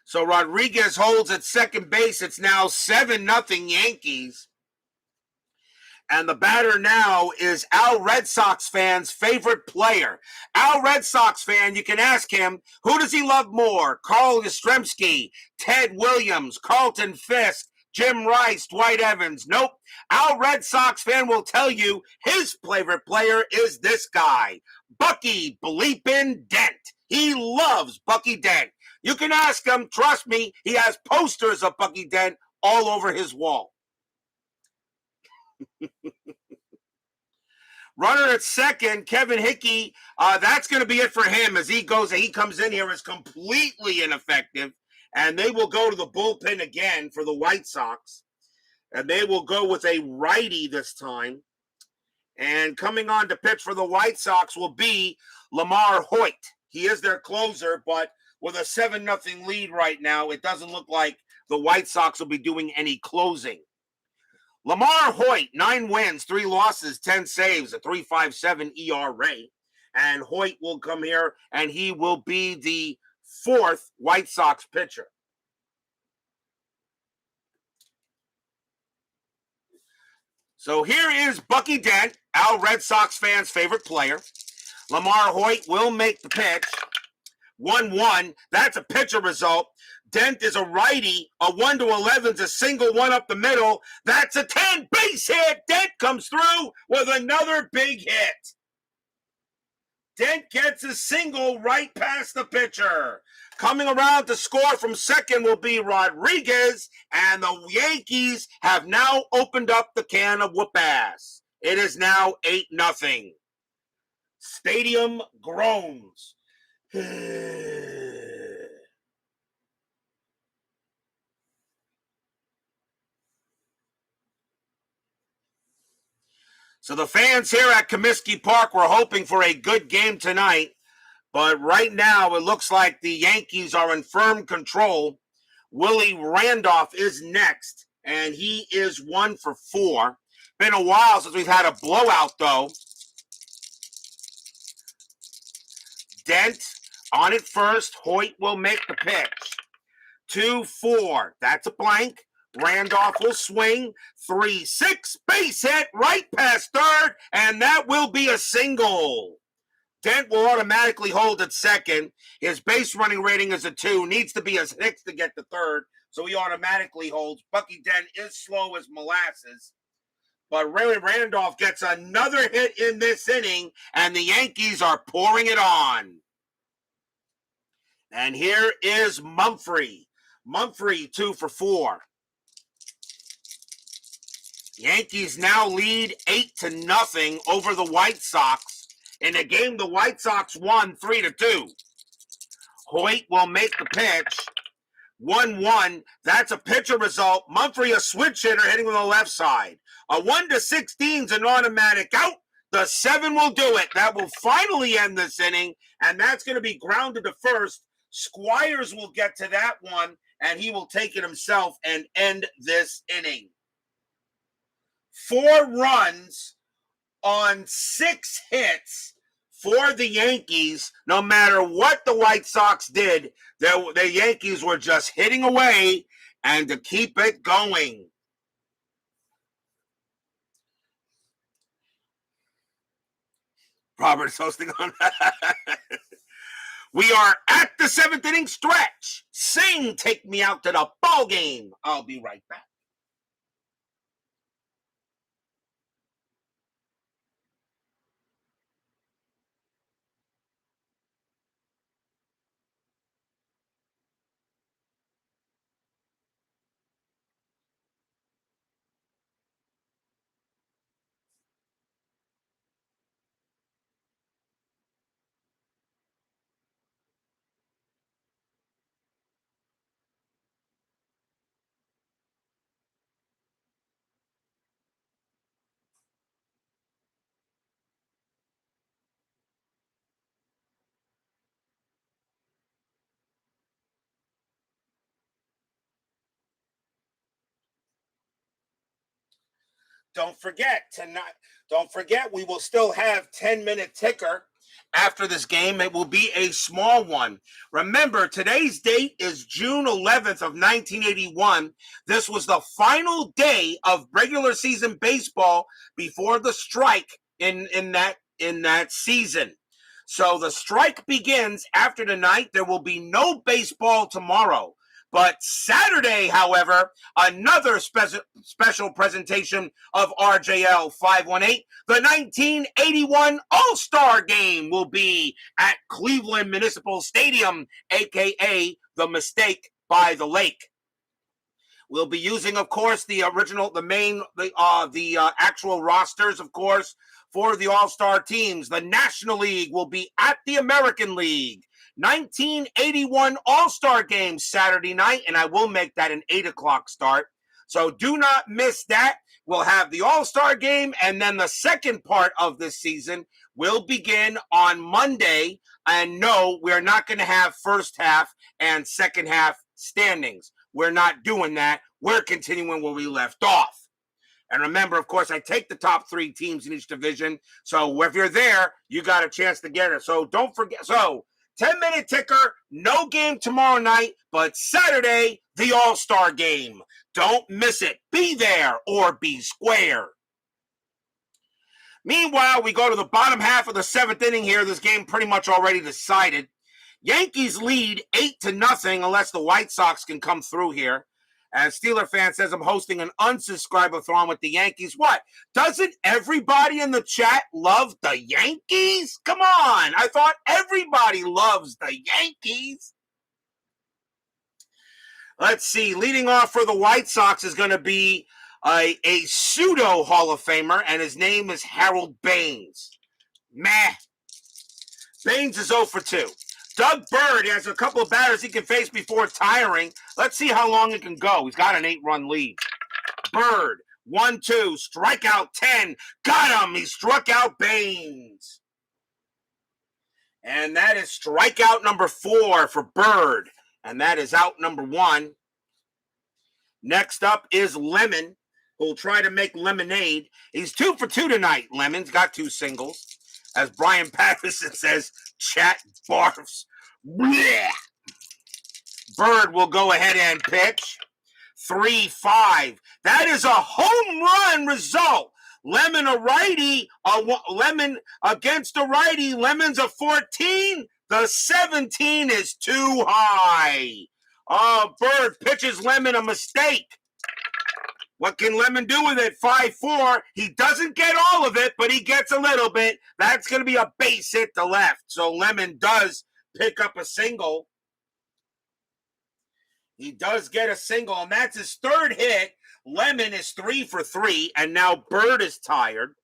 So Rodriguez holds at second base. It's now 7-0 Yankees. And the batter now is Al Red Sox fans' favorite player. Al Red Sox fan, you can ask him, who does he love more? Carl Yastrzemski, Ted Williams, Carlton Fisk, Jim Rice, Dwight Evans. Nope. Our Red Sox fan will tell you his favorite player is this guy, Bucky Bleepin' Dent. He loves Bucky Dent. You can ask him, trust me, he has posters of Bucky Dent all over his wall. Runner at second, Kevin Hickey. That's going to be it for him as he comes in here as completely ineffective. And they will go to the bullpen again for the White Sox. And they will go with a righty this time. And coming on to pitch for the White Sox will be Lamar Hoyt. He is their closer, but with a 7-0 lead right now, it doesn't look like the White Sox will be doing any closing. Lamar Hoyt, 9 wins, 3 losses, 10 saves, a 3.57 ERA. And Hoyt will come here, and he will be the 4th White Sox pitcher. So here is Bucky Dent, our Red Sox fans' favorite player. Lamar Hoyt will make the pitch. 1-1. That's a pitcher result. Dent is a righty. A 1-11 is a single one up the middle. That's a 10 base hit. Dent comes through with another big hit. Dent gets a single right past the pitcher. Coming around to score from second will be Rodriguez, and the Yankees have now opened up the can of whoop-ass. It is now 8-0. Stadium groans. So the fans here at Comiskey Park were hoping for a good game tonight, but right now it looks like the Yankees are in firm control. Willie Randolph is next, and he is 1 for 4. Been a while since we've had a blowout, though. Dent on it first. Hoyt will make the pitch. 2-4. That's a blank. Randolph will swing. 3-6. Base hit right past third, and that will be a single. Dent will automatically hold at second. His base running rating is a 2. Needs to be a 6 to get to third, so he automatically holds. Bucky Dent is slow as molasses. But Willie Randolph gets another hit in this inning, and the Yankees are pouring it on. And here is Mumphrey. Mumphrey 2 for 4. Yankees now lead 8-0 over the White Sox. In a game the White Sox won 3-2. Hoyt will make the pitch. 1-1. That's a pitcher result. Mumphrey, a switch hitter, hitting on the left side. A 1-16 is an automatic out. The 7 will do it. That will finally end this inning, and that's going to be grounded to first. Squires will get to that one, and he will take it himself and end this inning. 4 runs on 6 hits for the Yankees. No matter what the White Sox did, the Yankees were just hitting away and to keep it going. Robert's hosting on that. We are at the 7th inning stretch. Sing, take me out to the ball game. I'll be right back. Don't forget, we will still have 10-minute ticker after this game. It will be a small one. Remember, today's date is June 11th of 1981. This was the final day of regular season baseball before the strike in that season. So the strike begins after tonight. There will be no baseball tomorrow. But Saturday, however, another special presentation of RJL 518. The 1981 All-Star Game will be at Cleveland Municipal Stadium, a.k.a. the Mistake by the Lake. We'll be using, of course, the actual rosters, of course, for the All-Star teams. The National League will be at the American League. 1981 All-Star Game Saturday night, and I will make that an 8 o'clock start. So do not miss that. We'll have the All-Star Game, and then the second part of this season will begin on Monday. And no, we're not going to have first half and second half standings. We're not doing that. We're continuing where we left off. And remember, of course, I take the top 3 teams in each division. So if you're there, you got a chance to get it. So don't forget. So 10-minute ticker, no game tomorrow night, but Saturday, the All-Star Game. Don't miss it. Be there or be square. Meanwhile, we go to the bottom half of the 7th inning here. This game pretty much already decided. Yankees lead 8-0 unless the White Sox can come through here. As Steeler fan says, I'm hosting an unsubscriber-thon with the Yankees. What? Doesn't everybody in the chat love the Yankees? Come on. I thought everybody loves the Yankees. Let's see. Leading off for the White Sox is going to be a pseudo Hall of Famer, and his name is Harold Baines. Meh. Baines is 0 for 2. Doug Bird has a couple of batters he can face before tiring. Let's see how long it can go. He's got an 8-run lead. Bird, 1-2, strikeout 10. Got him. He struck out Baines. And that is strikeout number 4 for Bird. And that is out number 1. Next up is Lemon, who'll try to make lemonade. He's 2 for 2 tonight. Lemon's got 2 singles. As Brian Patterson says, chat barfs. Blech. Bird will go ahead and pitch. 3-5. That is a home run result. Lemon a righty. Lemon against a righty. Lemon's a 14. The 17 is too high. Bird pitches Lemon a mistake. What can Lemon do with it? 5-4. He doesn't get all of it, but he gets a little bit. That's going to be a base hit to left. So Lemon does pick up a single. He does get a single, and that's his 3rd hit. Lemon is 3 for 3, and now Bird is tired.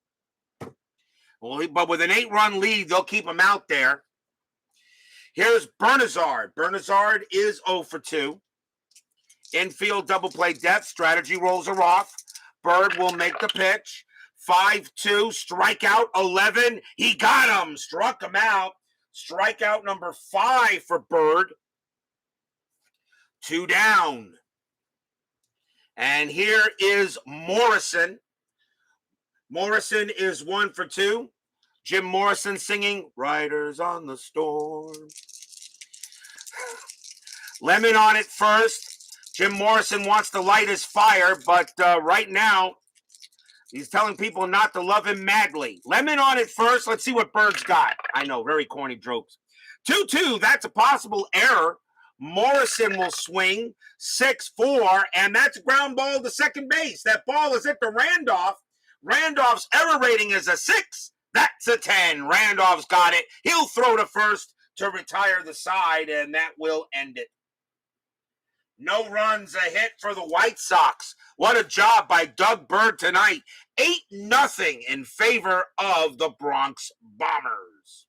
Well, but with an 8-run lead, they'll keep him out there. Here's Bernazzard. Bernazzard is 0 for 2. Infield double play depth. Strategy rolls are off. Bird will make the pitch. 5-2. Strikeout 11. He got him. Struck him out. Strikeout number 5 for Bird. 2 down. And here is Morrison. Morrison is 1 for 2. Jim Morrison singing Riders on the Storm. Lemon on it first. Jim Morrison wants to light his fire, but right now, he's telling people not to love him madly. Lemon on it first. Let's see what Bird's got. I know, very corny jokes. 2-2, that's a possible error. Morrison will swing. 6-4, and that's a ground ball to second base. That ball is hit to Randolph. Randolph's error rating is a 6. That's a 10. Randolph's got it. He'll throw to first to retire the side, and that will end it. No runs, a hit for the White Sox. What a job by Doug Bird tonight. 8-0 in favor of the Bronx Bombers.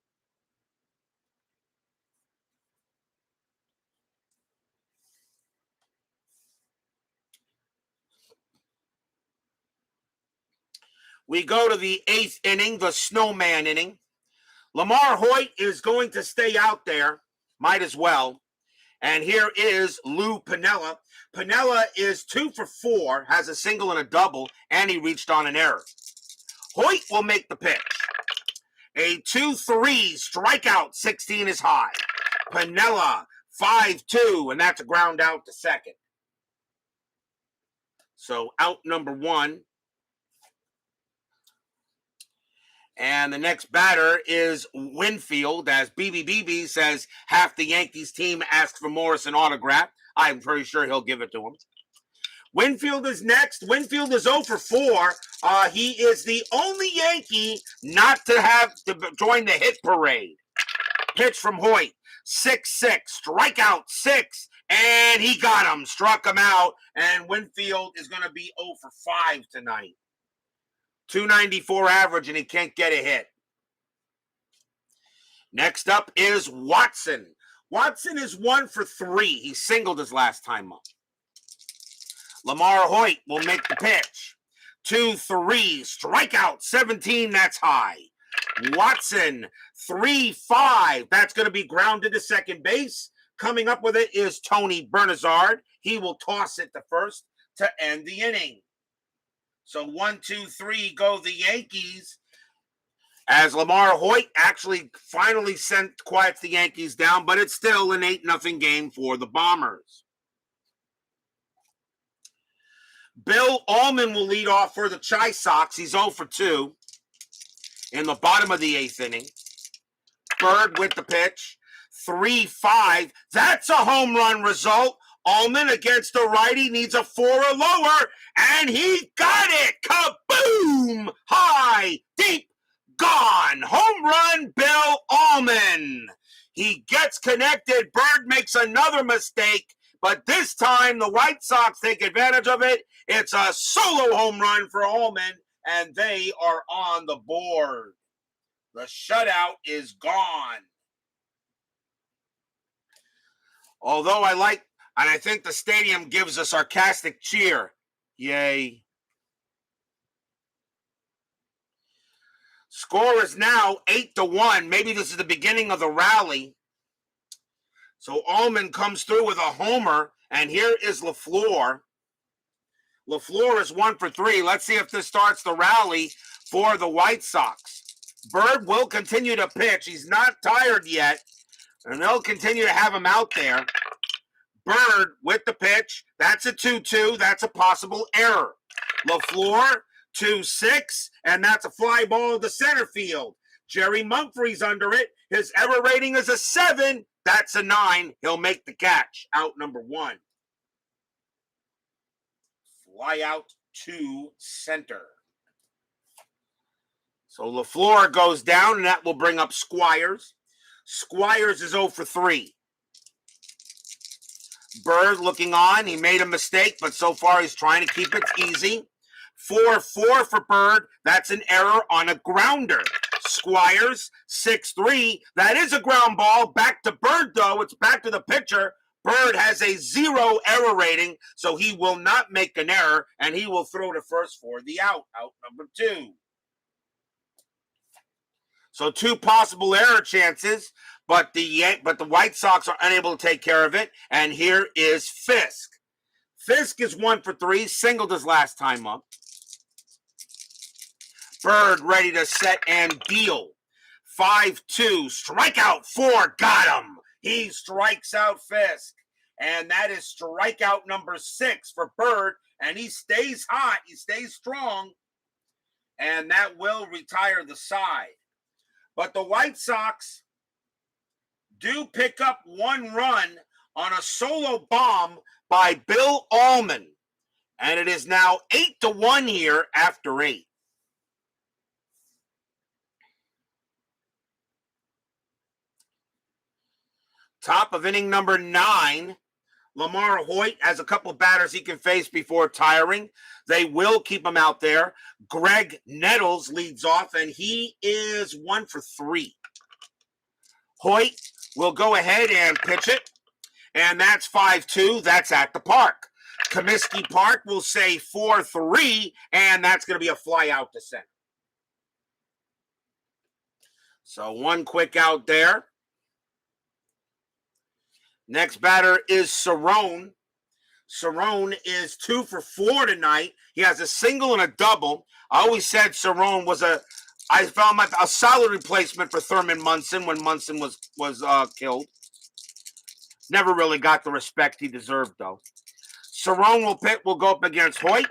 We go to the 8th inning, the snowman inning. Lamar Hoyt is going to stay out there. Might as well. And here is Lou Piniella. Piniella is 2 for 4, has a single and a double, and he reached on an error. Hoyt will make the pitch. A 2-3 strikeout, 16 is high. Piniella, 5-2, and that's a ground out to second. So out number 1. And the next batter is Winfield, as BBBB says half the Yankees team asked for Morrison autograph. I'm pretty sure he'll give it to him. Winfield is next. Winfield is 0 for 4. He is the only Yankee not to have to join the hit parade. Pitch from Hoyt. 6-6. Strikeout 6. And he got him. Struck him out. And Winfield is going to be 0 for 5 tonight. 294 average, and he can't get a hit. Next up is Watson. Watson is 1 for 3. He singled his last time up. Lamar Hoyt will make the pitch. 2-3. Strikeout 17. That's high. Watson 3-5. That's going to be grounded to second base. Coming up with it is Tony Bernazzard. He will toss it to first to end the inning. So 1-2-3 go the Yankees. As Lamar Hoyt actually finally quiets the Yankees down, but it's still an 8-0 game for the Bombers. Bill Allman will lead off for the Chi Sox. He's 0 for 2 in the bottom of the 8th inning. Bird with the pitch. 3-5. That's a home run result. Allman against the righty needs a 4 or lower, and he got it. Kaboom! High, deep, gone. Home run, Bill Allman. He gets connected. Bird makes another mistake, but this time the White Sox take advantage of it. It's a solo home run for Allman, and they are on the board. The shutout is gone. Although I think the stadium gives a sarcastic cheer. Yay. Score is now 8-1. Maybe this is the beginning of the rally. So Allman comes through with a homer, and here is LaFleur. LaFleur is 1 for 3. Let's see if this starts the rally for the White Sox. Bird will continue to pitch. He's not tired yet, and they'll continue to have him out there. Bird with the pitch. That's a 2-2. That's a possible error. LaFleur, 2-6, and that's a fly ball to center field. Jerry Mumphrey's under it. His error rating is a 7. That's a 9. He'll make the catch. Out number 1. Fly out to center. So LaFleur goes down, and that will bring up Squires. Squires is 0 for 3. Bird looking on. He made a mistake, but so far he's trying to keep it easy. 4-4 for Bird. That's an error on a grounder. Squires, 6-3. That is a ground ball. Back to Bird, though. It's back to the pitcher. Bird has a 0 error rating, so he will not make an error, and he will throw to first for the out. Out number 2. So 2 possible error chances, but the White Sox are unable to take care of it. And here is Fisk. Fisk is 1 for 3, singled his last time up. Bird ready to set and deal. 5-2, strikeout 4, got him. He strikes out Fisk. And that is strikeout number 6 for Bird. And he stays hot, he stays strong. And that will retire the side. But the White Sox do pick up 1 run on a solo bomb by Bill Allman. And it is now 8-1 here after 8. Top of inning number 9. Lamar Hoyt has a couple batters he can face before tiring. They will keep him out there. Greg Nettles leads off, and he is 1 for 3. Hoyt will go ahead and pitch it, and that's 5-2. That's at the park. Comiskey Park will say 4-3, and that's going to be a fly out to center. So 1 quick out there. Next batter is Sarone. Sarone is 2 for 4 tonight. He has a single and a double. I always said Sarone was a solid replacement for Thurman Munson when Munson was killed. Never really got the respect he deserved, though. Sarone will go up against Hoyt.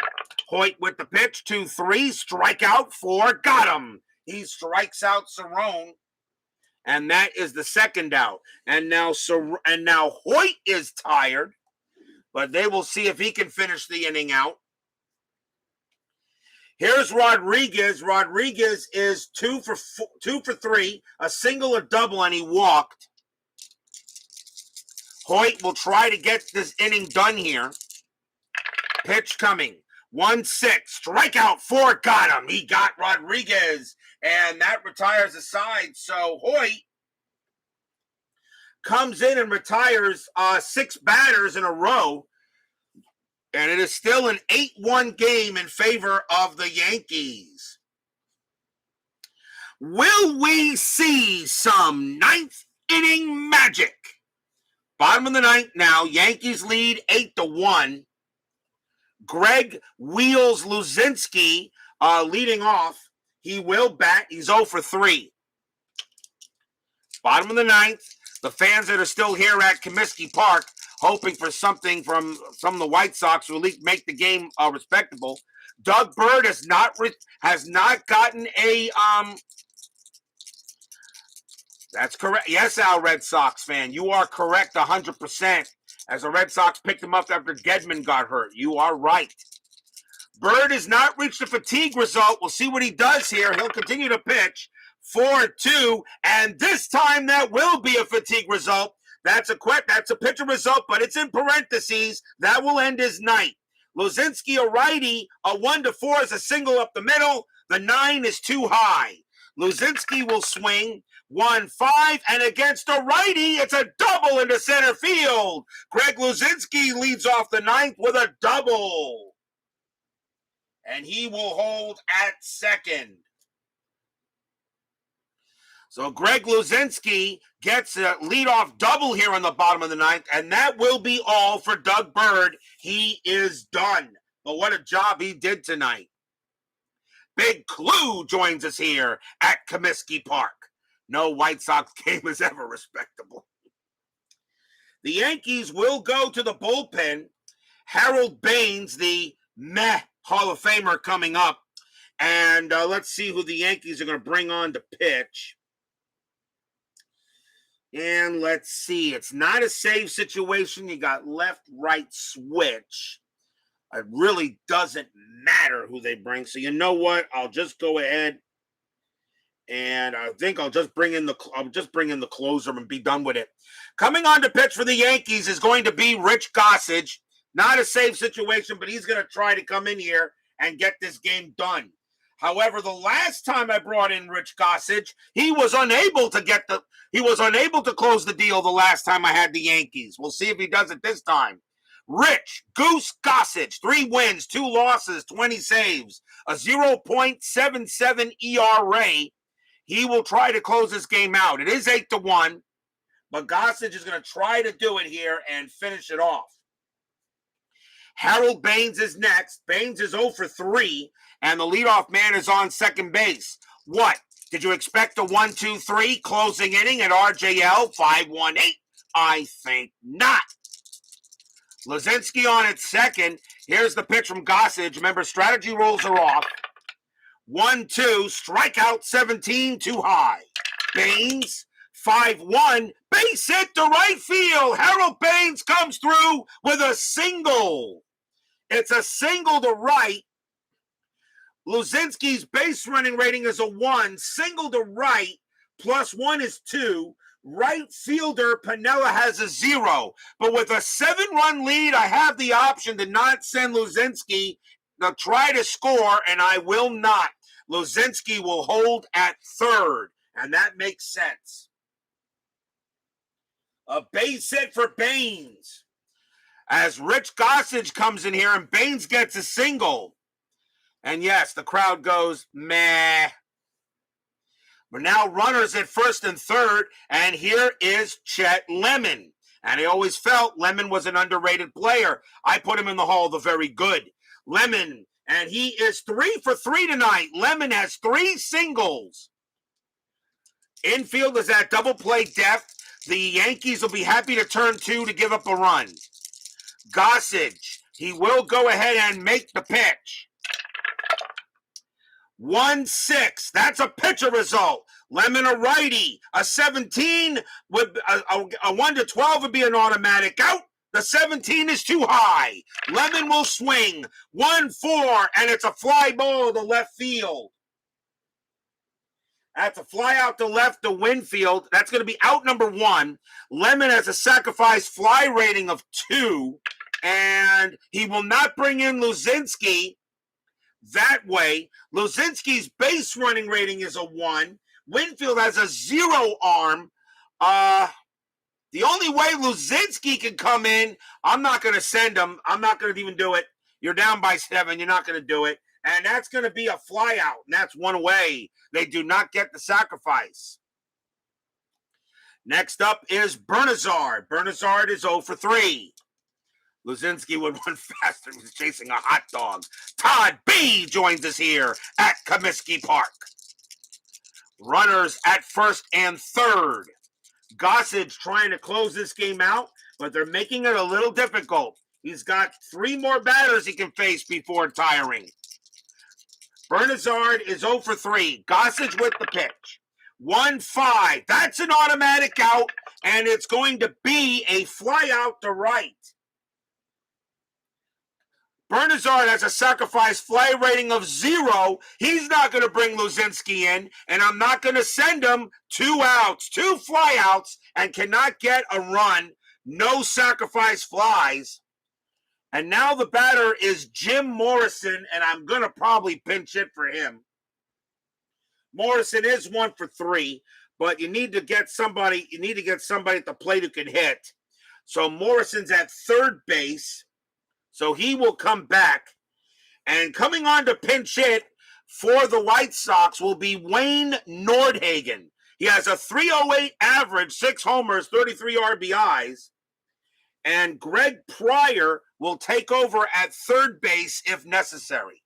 Hoyt with the pitch, 2-3, strikeout 4, got him. He strikes out Sarone. And that is the second out. And now Hoyt is tired. but they will see if he can finish the inning out. Here's Rodriguez. Rodriguez is 2 for 3, a single, a double, and he walked. Hoyt will try to get this inning done here. Pitch coming. 1-6. Strikeout 4. Got him. He got Rodriguez. And that retires the side. So Hoyt comes in and retires 6 batters in a row. And it is still an 8-1 game in favor of the Yankees. Will we see some 9th inning magic? Bottom of the 9th now. Yankees lead 8-1. Greg Wheels Luzinski leading off. He will bat. He's 0 for 3. Bottom of the 9th. The fans that are still here at Comiskey Park hoping for something from some of the White Sox to at least make the game respectable. Doug Bird has not gotten a That's correct. Yes, Al Red Sox fan, you are correct 100%. As the Red Sox picked him up after Gedman got hurt, you are right. Bird has not reached a fatigue result. We'll see what he does here. He'll continue to pitch 4-2, and this time that will be a fatigue result. That's a pitcher result, but it's in parentheses. That will end his night. Luzinski, a righty, a 1-4 is a single up the middle. The 9 is too high. Luzinski will swing 1-5, and against a righty, it's a double into center field. Greg Luzinski leads off the 9th with a double, and he will hold at second. So Greg Luzinski gets a leadoff double here on the bottom of the 9th, and that will be all for Doug Bird. He is done. But what a job he did tonight. Big Clue joins us here at Comiskey Park. No White Sox game is ever respectable. The Yankees will go to the bullpen. Harold Baines, the Hall of Famer, coming up. And let's see who the Yankees are going to bring on to pitch. And let's see. It's not a save situation. You got left-right switch. It really doesn't matter who they bring. So you know what? I'll just go ahead, and I think I'll just bring in the closer and be done with it. Coming on to pitch for the Yankees is going to be Rich Gossage. Not a save situation, but he's going to try to come in here and get this game done. However, the last time I brought in Rich Gossage, he was unable to close the deal the last time I had the Yankees. We'll see if he does it this time. Rich Goose Gossage, 3 wins, 2 losses, 20 saves, a 0.77 ERA. He will try to close this game out. It is 8-1, but Gossage is going to try to do it here and finish it off. Harold Baines is next. Baines is 0 for 3, and the leadoff man is on second base. What? Did you expect a 1-2-3 closing inning at RJL 5-1-8? I think not. Luzinski on at second. Here's the pitch from Gossage. Remember, strategy rules are off. 1-2, strikeout 17, too high. Baines, 5-1, base hit to right field. Harold Baines comes through with a single. It's a single to right. Luzinski's base running rating is a 1. Single to right, +1 is 2. Right fielder Piniella has a 0. But with a 7-run lead, I have the option to not send Luzinski to try to score, and I will not. Luzinski will hold at third, and that makes sense. A base hit for Baines. As Rich Gossage comes in here, and Baines gets a single. And yes, the crowd goes, meh. We're now runners at first and third, and here is Chet Lemon. And I always felt Lemon was an underrated player. I put him in the Hall of the Very Good. Lemon, and he is 3 for 3 tonight. Lemon has 3 singles. Infield is at double play depth. The Yankees will be happy to turn 2 to give up a run. Gossage, he will go ahead and make the pitch. 1-6. That's a pitcher result. Lemon a righty. A 17 would a 1-12 would be an automatic out. The 17 is too high. Lemon will swing. 1-4, and it's a fly ball to left field. That's a fly out to left to Winfield. That's going to be out number 1. Lemon has a sacrifice fly rating of 2, and he will not bring in Luzinski that way. Luzinski's base running rating is a 1. Winfield has a 0 arm. The only way Luzinski can come in, I'm not going to send him. I'm not going to even do it. You're down by 7. You're not going to do it. And that's going to be a fly out. And that's one away. They do not get the sacrifice. Next up is Bernazzard. Bernazzard is 0 for 3. Luzinski would run faster. He's chasing a hot dog. Todd B joins us here at Comiskey Park. Runners at first and third. Gossage trying to close this game out, but they're making it a little difficult. He's got 3 more batters he can face before tiring. Bernazzard is 0 for 3. Gossage with the pitch. 1-5. That's an automatic out, and it's going to be a fly out to right. Bernazzard has a sacrifice fly rating of 0. He's not going to bring Luzinski in, and I'm not going to send him 2 outs, 2 fly outs, and cannot get a run. No sacrifice flies. And now the batter is Jim Morrison, and I'm going to probably pinch hit for him. Morrison is 1 for 3, but you need to get somebody at the plate who can hit. So Morrison's at third base. So he will come back. And coming on to pinch hit for the White Sox will be Wayne Nordhagen. He has a 308 average, 6 homers, 33 RBIs. And Greg Pryor will take over at third base if necessary.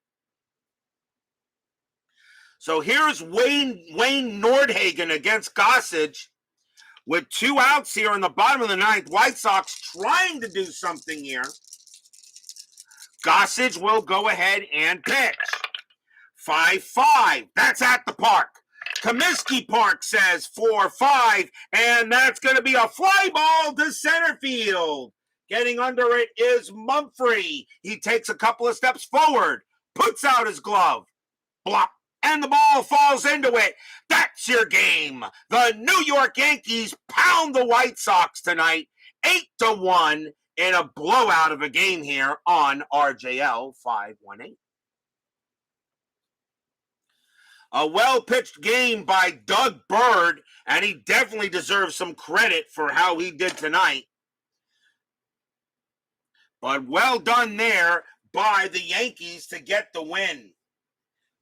So here's Wayne Nordhagen against Gossage with 2 outs here in the bottom of the 9th. White Sox trying to do something here. Gossage will go ahead and pitch. 5-5. That's at the park. Comiskey Park says 4-5, and that's going to be a fly ball to center field. Getting under it is Mumphrey. He takes a couple of steps forward, puts out his glove, blop, and the ball falls into it. That's your game. The New York Yankees pound the White Sox tonight, 8-1 in a blowout of a game here on RJL 518. A well-pitched game by Doug Bird, and he definitely deserves some credit for how he did tonight. But well done there by the Yankees to get the win.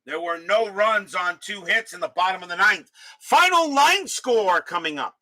There were no runs on 2 hits in the bottom of the 9th. Final line score coming up.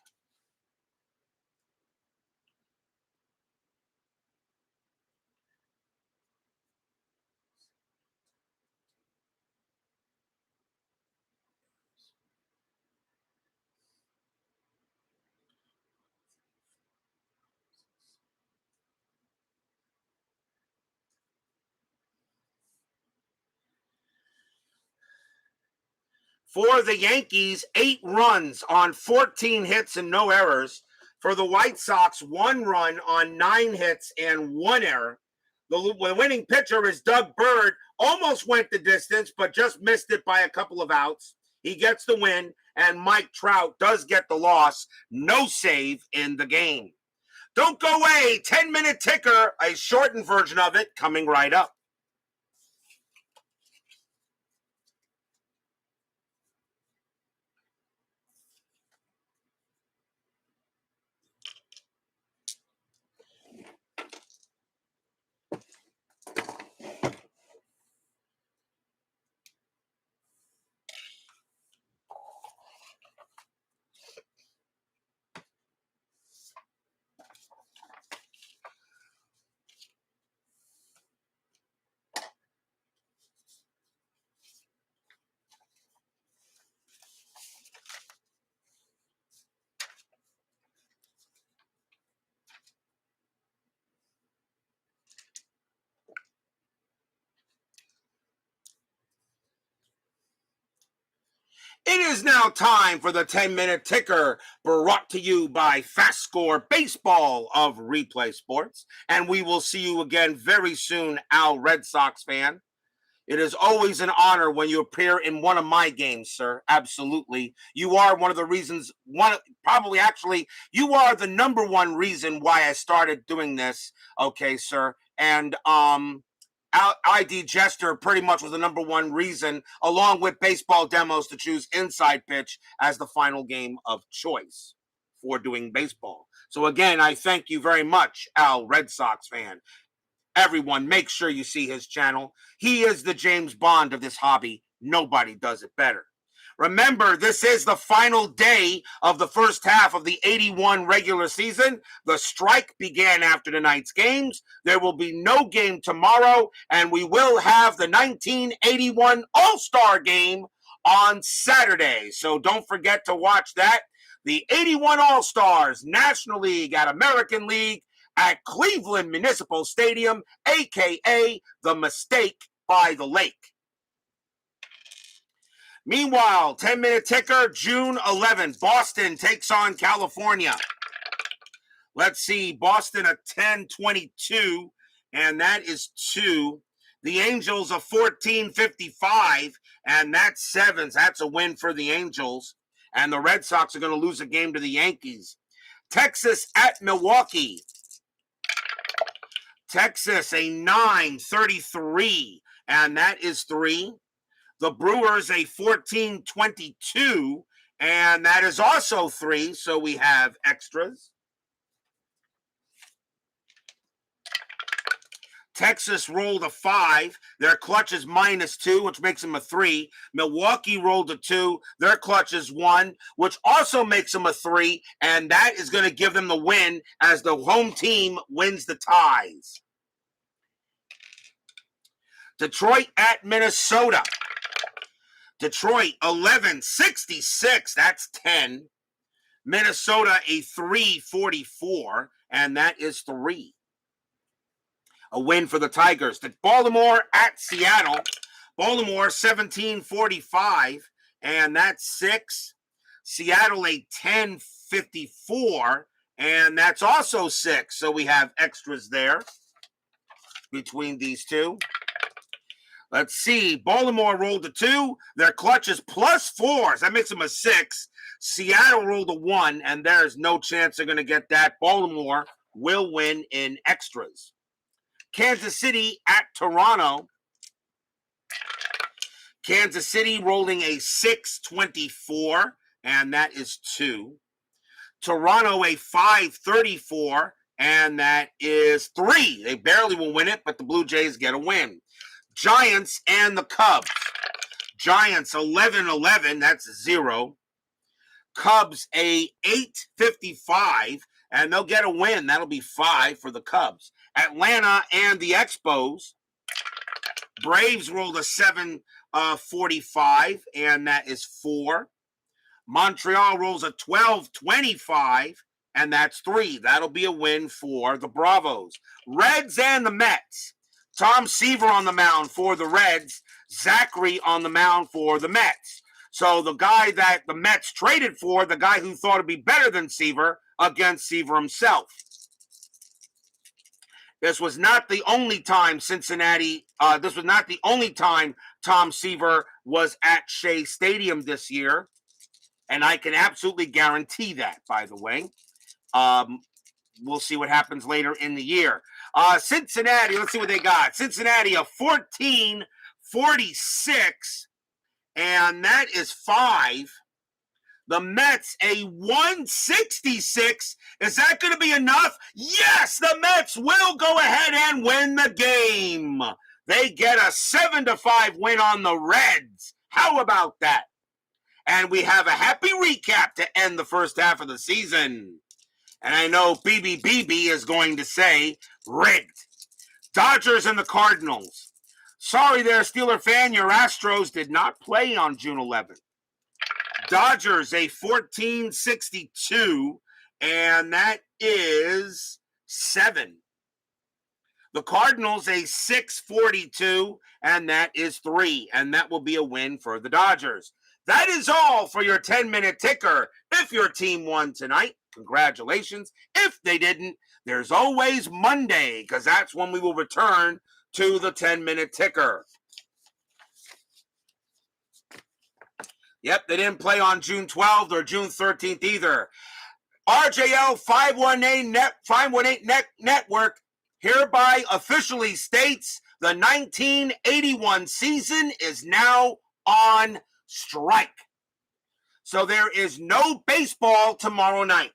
For the Yankees, 8 runs on 14 hits and no errors. For the White Sox, 1 run on 9 hits and 1 error. The winning pitcher is Doug Bird. Almost went the distance, but just missed it by a couple of outs. He gets the win, and Mike Trout does get the loss. No save in the game. Don't go away. 10-minute ticker, a shortened version of it, coming right up. It is now time for the 10-minute ticker, brought to you by FastScore Baseball of Replay Sports. And we will see you again very soon, Al Red Sox fan. It is always an honor when you appear in one of my games, sir. Absolutely. You are one of the reasons, you are the number one reason why I started doing this. Okay, sir. And ID Jester pretty much was the number one reason, along with baseball demos, to choose Inside Pitch as the final game of choice for doing baseball. So again, I thank you very much, Al Red Sox fan. Everyone, make sure you see his channel. He is the James Bond of this hobby. Nobody does it better. Remember, this is the final day of the first half of the 81 regular season. The strike began after tonight's games. There will be no game tomorrow, and we will have the 1981 All-Star game on Saturday. So don't forget to watch that. The 81 All-Stars, National League at American League, at Cleveland Municipal Stadium, a.k.a. the Mistake by the Lake. Meanwhile, 10-minute ticker, June 11th, Boston takes on California. Let's see, Boston a 10-22, and that is 2. The Angels a 14-55, and that's 7. That's a win for the Angels. And the Red Sox are going to lose a game to the Yankees. Texas at Milwaukee. Texas, a 9-33, and that is 3. The Brewers, a 14-22, and that is also 3, so we have extras. Texas rolled a 5. Their clutch is -2, which makes them a 3. Milwaukee rolled a 2. Their clutch is 1, which also makes them a 3. And that is going to give them the win as the home team wins the ties. Detroit at Minnesota. Detroit 11-66. That's 10. Minnesota a 3-44. And that is 3. A win for the Tigers. Baltimore at Seattle. Baltimore 17-45, and that's 6. Seattle a 10-54, and that's also 6. So we have extras there between these two. Let's see. Baltimore rolled a 2. Their clutch is +4. That makes them a 6. Seattle rolled a 1, and there's no chance they're going to get that. Baltimore will win in extras. Kansas City at Toronto. Kansas City rolling a 6-24, and that is 2. Toronto a 5-34, and that is 3. They barely will win it, but the Blue Jays get a win. Giants and the Cubs. Giants 11-11, that's 0. Cubs a 8-55, and they'll get a win. That'll be 5 for the Cubs. Atlanta and the Expos. Braves rolled a 7-45, and that is 4. Montreal rolls a 12-25, and that's 3. That'll be a win for the Bravos. Reds and the Mets. Tom Seaver on the mound for the Reds. Zachary on the mound for the Mets. So the guy that the Mets traded for, the guy who thought it'd be better than Seaver, against Seaver himself. This was not the only time Tom Seaver was at Shea Stadium this year. And I can absolutely guarantee that, by the way. We'll see what happens later in the year. Cincinnati, let's see what they got. Cincinnati, a 14-46, and that is 5. The Mets, a 166. Is that going to be enough? Yes, the Mets will go ahead and win the game. They get a 7-5 win on the Reds. How about that? And we have a happy recap to end the first half of the season. And I know BBBB is going to say, rigged. Dodgers and the Cardinals. Sorry there, Steeler fan, your Astros did not play on June 11th. Dodgers, a 14-62, and that is 7. The Cardinals, a 6-42, and that is 3. And that will be a win for the Dodgers. That is all for your 10-minute ticker. If your team won tonight, congratulations. If they didn't, there's always Monday, because that's when we will return to the 10-minute ticker. Yep, they didn't play on June 12th or June 13th either. RJL 518 Network hereby officially states the 1981 season is now on strike. So there is no baseball tomorrow night.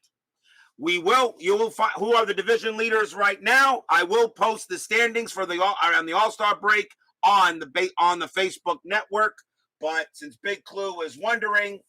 You will find who are the division leaders right now. I will post the standings for the All-Star break on the Facebook network. But since Big Clue is wondering,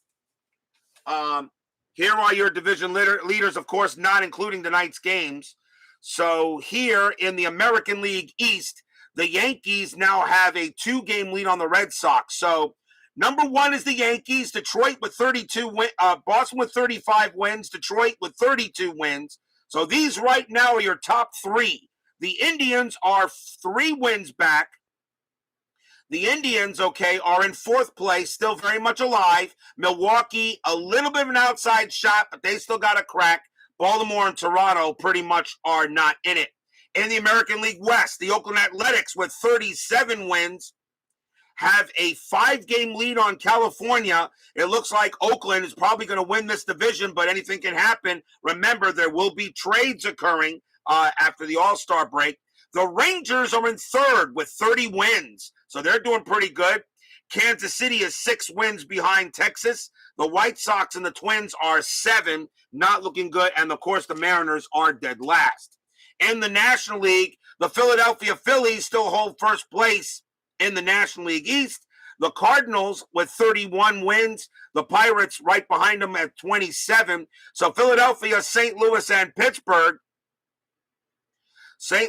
here are your division leaders, of course, not including tonight's games. So here in the American League East, the Yankees now have a 2-game lead on the Red Sox. So number 1 is the Yankees, Detroit with 32 wins, Boston with 35 wins, Detroit with 32 wins. So these right now are your top 3. The Indians are 3 wins back. The Indians, are in 4th place, still very much alive. Milwaukee, a little bit of an outside shot, but they still got a crack. Baltimore and Toronto pretty much are not in it. In the American League West, the Oakland Athletics with 37 wins have a 5-game lead on California. It looks like Oakland is probably going to win this division, but anything can happen. Remember, there will be trades occurring after the All-Star break. The Rangers are in 3rd with 30 wins, so they're doing pretty good. Kansas City is 6 wins behind Texas. The White Sox and the Twins are 7, not looking good, and of course the Mariners are dead last. In the National League, the Philadelphia Phillies still hold 1st place in the National League East. The Cardinals with 31 wins. The Pirates right behind them at 27. So Philadelphia, St. Louis, and Pittsburgh are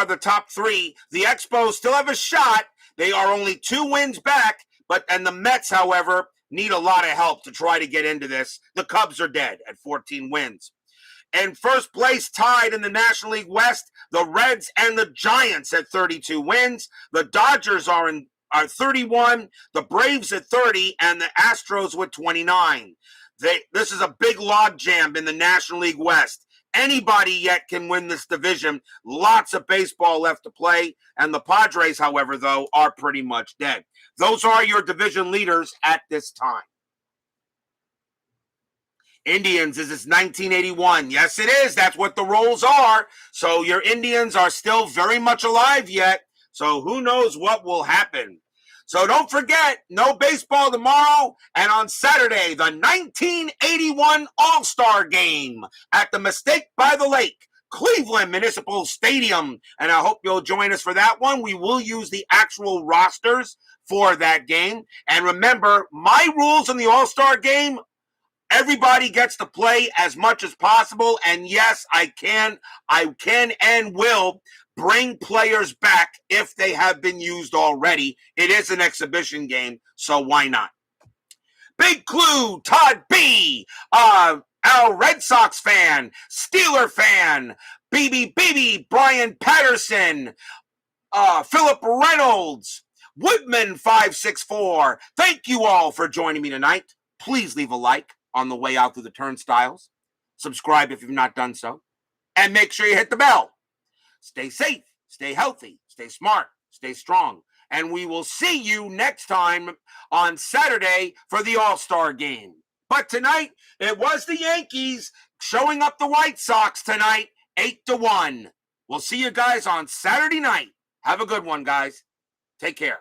the top 3. The Expos still have a shot. They are only 2 wins back, and the Mets, however, need a lot of help to try to get into this. The Cubs are dead at 14 wins. In 1st place, tied in the National League West, the Reds and the Giants at 32 wins. The Dodgers are 31, the Braves at 30, and the Astros with 29. This is a big logjam in the National League West. Anybody yet can win this division. Lots of baseball left to play. And the Padres, however, though, are pretty much dead. Those are your division leaders at this time. Indians, is this 1981? Yes, it is. That's what the rolls are. So your Indians are still very much alive yet. So who knows what will happen. So don't forget, no baseball tomorrow, and on Saturday, the 1981 All-Star Game at the Mistake by the Lake, Cleveland Municipal Stadium. And I hope you'll join us for that one. We will use the actual rosters for that game. And remember, my rules in the All-Star Game, everybody gets to play as much as possible. And yes, I can and will bring players back if they have been used already. It is an exhibition game, so why not? Big Clue, Todd B., our Red Sox fan, Steeler fan, BB, Brian Patterson, Philip Reynolds, Woodman 564. Thank you all for joining me tonight. Please leave a like on the way out through the turnstiles. Subscribe if you've not done so. And make sure you hit the bell. Stay safe, stay healthy, stay smart, stay strong. And we will see you next time on Saturday for the All-Star Game. But tonight, it was the Yankees showing up the White Sox tonight, 8-1. We'll see you guys on Saturday night. Have a good one, guys. Take care.